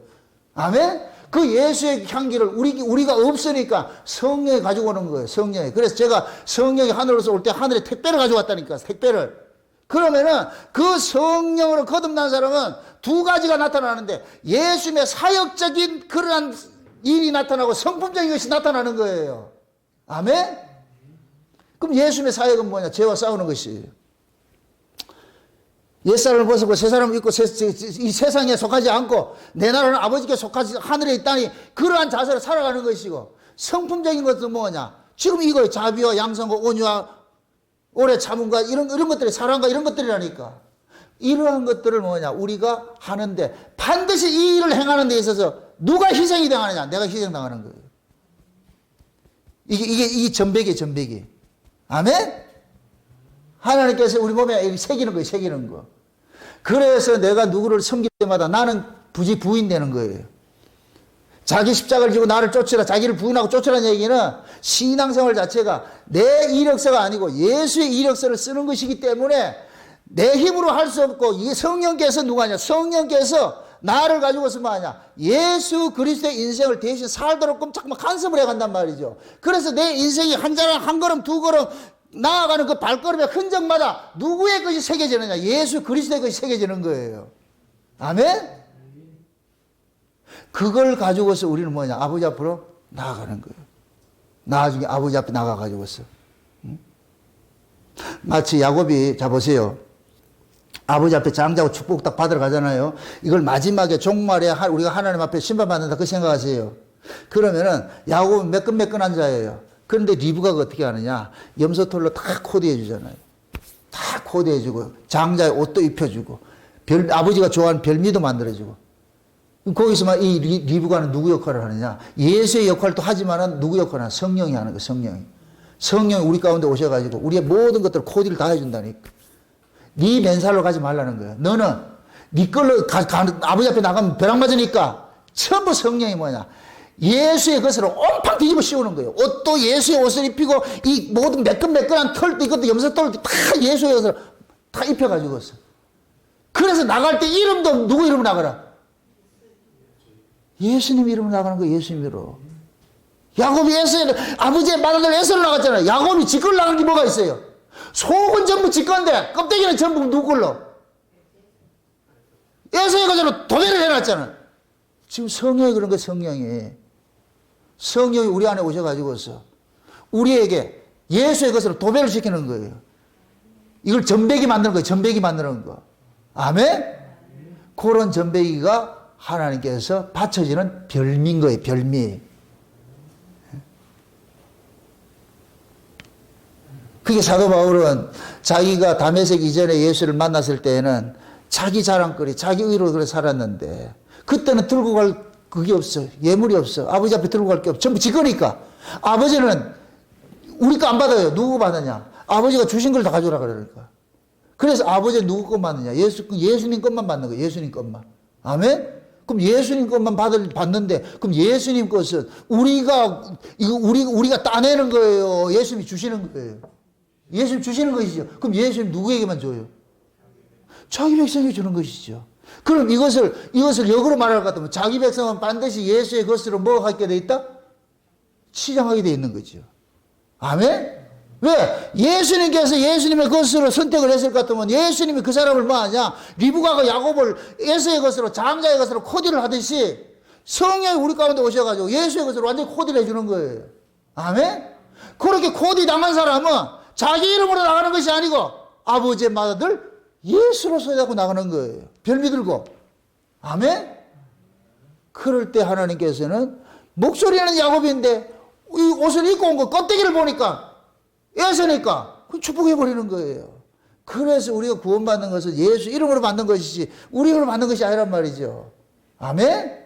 아멘? 그 예수의 향기를 우리가 없으니까 성령이 가지고 오는 거예요. 성령이. 그래서 제가 성령이 하늘로서 올 때 하늘에 택배를 가지고 왔다니까. 택배를. 그러면은 그 성령으로 거듭난 사람은 두 가지가 나타나는데 예수님의 사역적인 그러한 일이 나타나고 성품적인 것이 나타나는 거예요. 아멘? 그럼 예수님의 사역은 뭐냐? 죄와 싸우는 것이에요. 옛사람을 벗고 새사람을 입고 이 세상에 속하지 않고 내 나라는 아버지께 속하지 하늘에 있다니 그러한 자세로 살아가는 것이고 성품적인 것은 뭐냐? 지금 이거예요. 자비와 양성과 온유와 오래 참음과 이런 것들이 사랑과 이런 것들이라니까. 이러한 것들을 뭐냐? 우리가 하는데 반드시 이 일을 행하는 데 있어서 누가 희생이 당하느냐? 내가 희생당하는 거예요. 이게 전백이. 아멘? 하나님께서 우리 몸에 새기는 거예요. 새기는 거. 그래서 내가 누구를 섬길 때마다 나는 부인 되는 거예요. 자기 십자가를 지고 나를 쫓으라. 자기를 부인하고 쫓으라는 얘기는 신앙생활 자체가 내 이력서가 아니고 예수의 이력서를 쓰는 것이기 때문에 내 힘으로 할 수 없고 이 성령께서 누가냐? 성령께서 나를 가지고서 뭐하냐? 예수 그리스도의 인생을 대신 살도록 꼼짝마 간섭을 해간단 말이죠. 그래서 내 인생이 한 걸음 두 걸음 나아가는 그 발걸음의 흔적마다 누구의 것이 새겨지느냐? 예수 그리스도의 것이 새겨지는 거예요. 아멘? 그걸 가지고서 우리는 뭐냐? 아버지 앞으로 나아가는 거예요. 나중에 아버지 앞에 나가가지고서. 마치 야곱이, 자 보세요. 아버지 앞에 장자고 축복 딱 받으러 가잖아요. 이걸 마지막에 종말에 우리가 하나님 앞에 심판받는다 그 생각하세요. 그러면은 야곱은 매끈매끈한 자예요. 그런데 리브가가 어떻게 하느냐? 염소털로 다 코디해 주잖아요. 다 코디해 주고 장자의 옷도 입혀주고 아버지가 좋아하는 별미도 만들어주고. 거기서만 이 리브가는 누구 역할을 하느냐? 예수의 역할도 하지만은 누구 역할을 하냐? 성령이 하는 거예요. 성령이 우리 가운데 오셔가지고 우리의 모든 것들을 코디를 다 해준다니까. 네 맨살로 가지 말라는 거예요. 너는 네 걸로 아버지 앞에 나가면 벼락 맞으니까 전부 성령이 뭐냐? 예수의 것으로 온팡 뒤집어 씌우는 거예요. 옷도 예수의 옷을 입히고 이 모든 매끈매끈한 털도 이것도 염소털도 다 예수의 것으로 다 입혀가지고 있어. 그래서 나갈 때 이름도 누구 이름으로 나가라? 예수님 이름으로 나가는 거예요. 예수님 이름으로. 야곱이 아버지의 맏아들 에서로 나갔잖아요. 야곱이 지 걸로 나간 게 뭐가 있어요? 속은 전부 지 건데 껍데기는 전부 누구 걸로? 에서의 것으로 도배를 해놨잖아. 지금 성령이 그런 거예요. 성령이 우리 안에 오셔가지고서 우리에게 예수의 것으로 도배를 시키는 거예요. 이걸 전배기 만드는 거예요. 전배기 만드는 거. 아멘? 그런 전배기가 하나님께서 바쳐지는 별미인 거예요. 별미. 그게 사도 바울은 자기가 다메섹 이전에 예수를 만났을 때에는 자기 자랑거리, 자기 의로 그래 살았는데 그때는 들고 갈 그게 없어. 예물이 없어. 아버지 앞에 들고 갈 게 없어. 전부 지 거니까. 아버지는 우리 거 안 받아요. 누구 받느냐? 아버지가 주신 걸 다 가져오라 그러니까. 그래서 아버지는 누구 것 받느냐? 예수님 것만 받는 거예요. 예수님 것만. 아멘? 그럼 예수님 것만 받는데, 그럼 예수님 것은 우리가 따내는 거예요. 예수님이 주시는 거예요. 예수님 주시는 것이죠. 그럼 예수님 누구에게만 줘요? 자기 백성에게 주는 것이죠. 그럼 이것을 역으로 말할 것 같으면 자기 백성은 반드시 예수의 것으로 뭐 하게 돼 있다? 치장하게 돼 있는 거죠. 아멘? 왜? 예수님께서 예수님의 것으로 선택을 했을 것 같으면 예수님이 그 사람을 뭐 하냐? 리브가가 야곱을 에서의 것으로 장자의 것으로 코디를 하듯이 성령이 우리 가운데 오셔가지고 예수의 것으로 완전히 코디를 해주는 거예요. 아멘? 그렇게 코디 당한 사람은 자기 이름으로 나가는 것이 아니고 아버지의 맏아들 예수로 소유하고 나가는 거예요. 별미 들고. 아멘? 그럴 때 하나님께서는 목소리는 야곱인데 이 옷을 입고 온 거 껍데기를 보니까 에서니까 축복해버리는 거예요. 그래서 우리가 구원받는 것은 예수 이름으로 받는 것이지 우리 이름으로 받는 것이 아니란 말이죠. 아멘?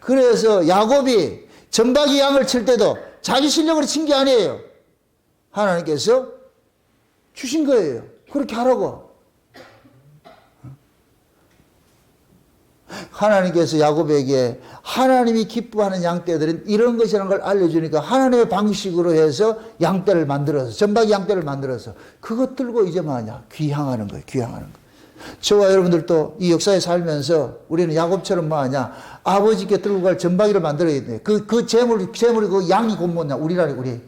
그래서 야곱이 전박이 양을 칠 때도 자기 실력으로 친 게 아니에요. 하나님께서 주신 거예요. 그렇게 하라고. 하나님께서 야곱에게 하나님이 기뻐하는 양떼들은 이런 것이라는 걸 알려주니까 하나님의 방식으로 해서 양떼를 만들어서 전박이 양떼를 만들어서 그것 들고 이제 뭐하냐? 귀향하는 거예요. 귀향하는 거. 저와 여러분들도 이 역사에 살면서 우리는 야곱처럼 뭐하냐? 아버지께 들고 갈 전박이를 만들어야 돼. 그 재물이 그 양이 곧 뭐냐? 우리라니 우리.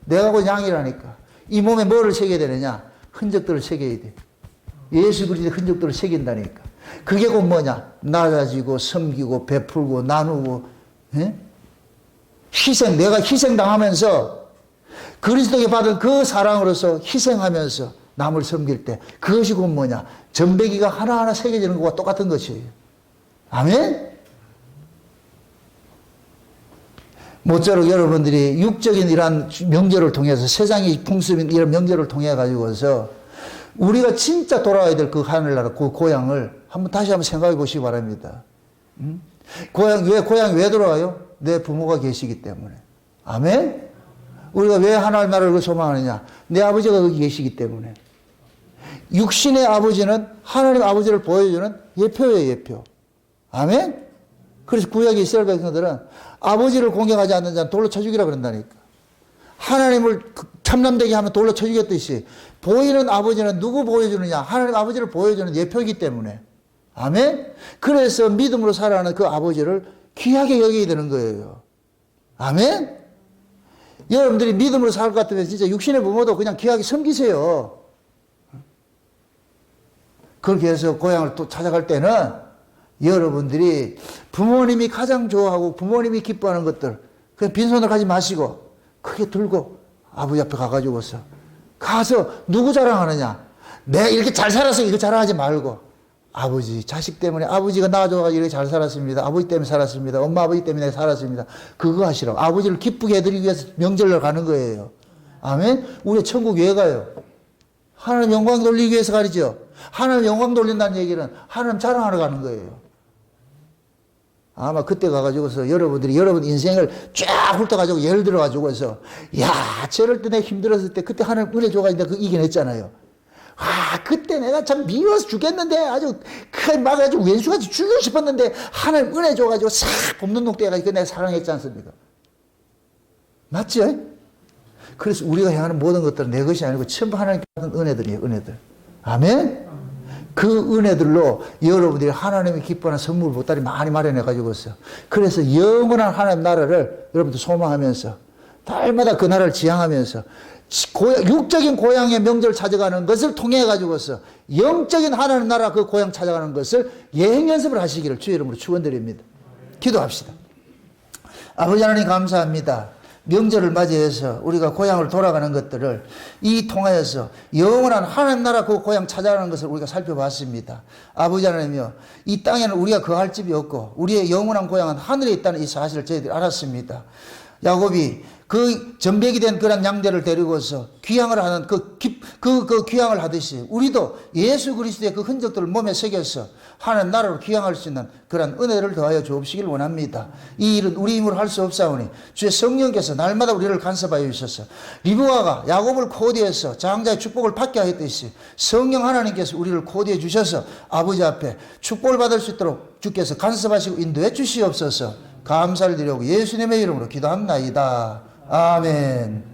내가 곧 양이라니까. 이 몸에 뭐를 새겨야 되느냐? 흔적들을 새겨야 돼. 예수 그리스도의 흔적들을 새긴다니까. 그게 곧 뭐냐? 낮아지고 섬기고 베풀고 나누고 희생, 내가 희생당하면서 그리스도께 받은 그 사랑으로서 희생하면서 남을 섬길 때 그것이 곧 뭐냐? 전배기가 하나하나 새겨지는 것과 똑같은 것이에요. 아멘? 모쪼록 여러분들이 육적인 이러한 명절을 통해서 세상의 풍습인 이런 명절을 통해 가지고서 우리가 진짜 돌아와야 될 그 하늘나라 그 고향을 다시 한번 생각해 보시기 바랍니다. 고향 왜 돌아와요? 내 부모가 계시기 때문에. 아멘? 우리가 왜 하나님 나라를 소망하느냐? 내 아버지가 거기 계시기 때문에. 육신의 아버지는 하나님 아버지를 보여주는 예표예요, 예표. 아멘? 그래서 구약의 이스라엘 백성들은 아버지를 공경하지 않는 자는 돌로 쳐 죽이라 그런다니까. 하나님을 참남되게 하면 돌로 쳐 죽였듯이 보이는 아버지는 누구 보여주느냐? 하나님 아버지를 보여주는 예표이기 때문에. 아멘? 그래서 믿음으로 살아가는 그 아버지를 귀하게 여겨야 되는 거예요. 아멘? 여러분들이 믿음으로 살 것 같으면 진짜 육신의 부모도 그냥 귀하게 섬기세요. 그렇게 해서 고향을 또 찾아갈 때는 여러분들이 부모님이 가장 좋아하고 부모님이 기뻐하는 것들 그냥 빈손으로 가지 마시고 크게 들고 아버지 앞에 가가지고서 가서 누구 자랑하느냐? 내가 이렇게 잘 살았어 이거 자랑하지 말고 아버지 자식 때문에 아버지가 낳아줘가지고 이렇게 잘 살았습니다. 아버지 때문에 살았습니다. 엄마 아버지 때문에 내가 살았습니다. 그거 하시라고. 아버지를 기쁘게 해드리기 위해서 명절날 가는 거예요. 아멘. 우리 천국 왜 가요? 하나님 영광 돌리기 위해서 가리죠. 하나님 영광 돌린다는 얘기는 하나님 자랑하러 가는 거예요. 아마 그때 가가지고서 여러분들이 여러분 인생을 쫙 훑어가지고 예를 들어가지고서 야 저럴 때 내가 힘들었을 때 그때 하나님 은혜 줘가지고 내가 이겨냈잖아요. 아 그때 내가 참 미워서 죽겠는데 아주 막 아주 왼수같이 죽이고 싶었는데 하나님 은혜 줘가지고 싹 봄눈 녹대 해가지고 내가 사랑했지 않습니까? 맞죠? 그래서 우리가 향하는 모든 것들은 내 것이 아니고 전부 하나님께 받은 은혜들이에요. 은혜들. 아멘. 그 은혜들로 여러분들이 하나님이 기뻐하는 선물 보따리 많이 마련해 가지고 있어요. 그래서 영원한 하나님 나라를 여러분들 소망하면서 달마다 그 나라를 지향하면서 육적인 고향의 명절을 찾아가는 것을 통해 가지고서 영적인 하나님 나라 그 고향 찾아가는 것을 예행 연습을 하시기를 주의 이름으로 축원드립니다. 기도합시다. 아버지 하나님 감사합니다. 명절을 맞이해서 우리가 고향을 돌아가는 것들을 이 통하여서 영원한 하나님 나라 그 고향 찾아가는 것을 우리가 살펴봤습니다. 아버지 하나님이여 이 땅에는 우리가 거할 집이 없고 우리의 영원한 고향은 하늘에 있다는 이 사실을 저희들이 알았습니다. 야곱이 그 전백이 된 그런 양대를 데리고서 귀향을 하는 그 귀향을 하듯이 우리도 예수 그리스도의 그 흔적들을 몸에 새겨서 하나님 나라로 귀향할 수 있는 그런 은혜를 더하여 주옵시길 원합니다. 이 일은 우리 힘으로 할 수 없사오니 주의 성령께서 날마다 우리를 간섭하여 주셔서 리브가가 야곱을 코디해서 장자의 축복을 받게 하였듯이 성령 하나님께서 우리를 코디해 주셔서 아버지 앞에 축복을 받을 수 있도록 주께서 간섭하시고 인도해 주시옵소서. 감사를 드리고 예수님의 이름으로 기도합나이다. 아멘.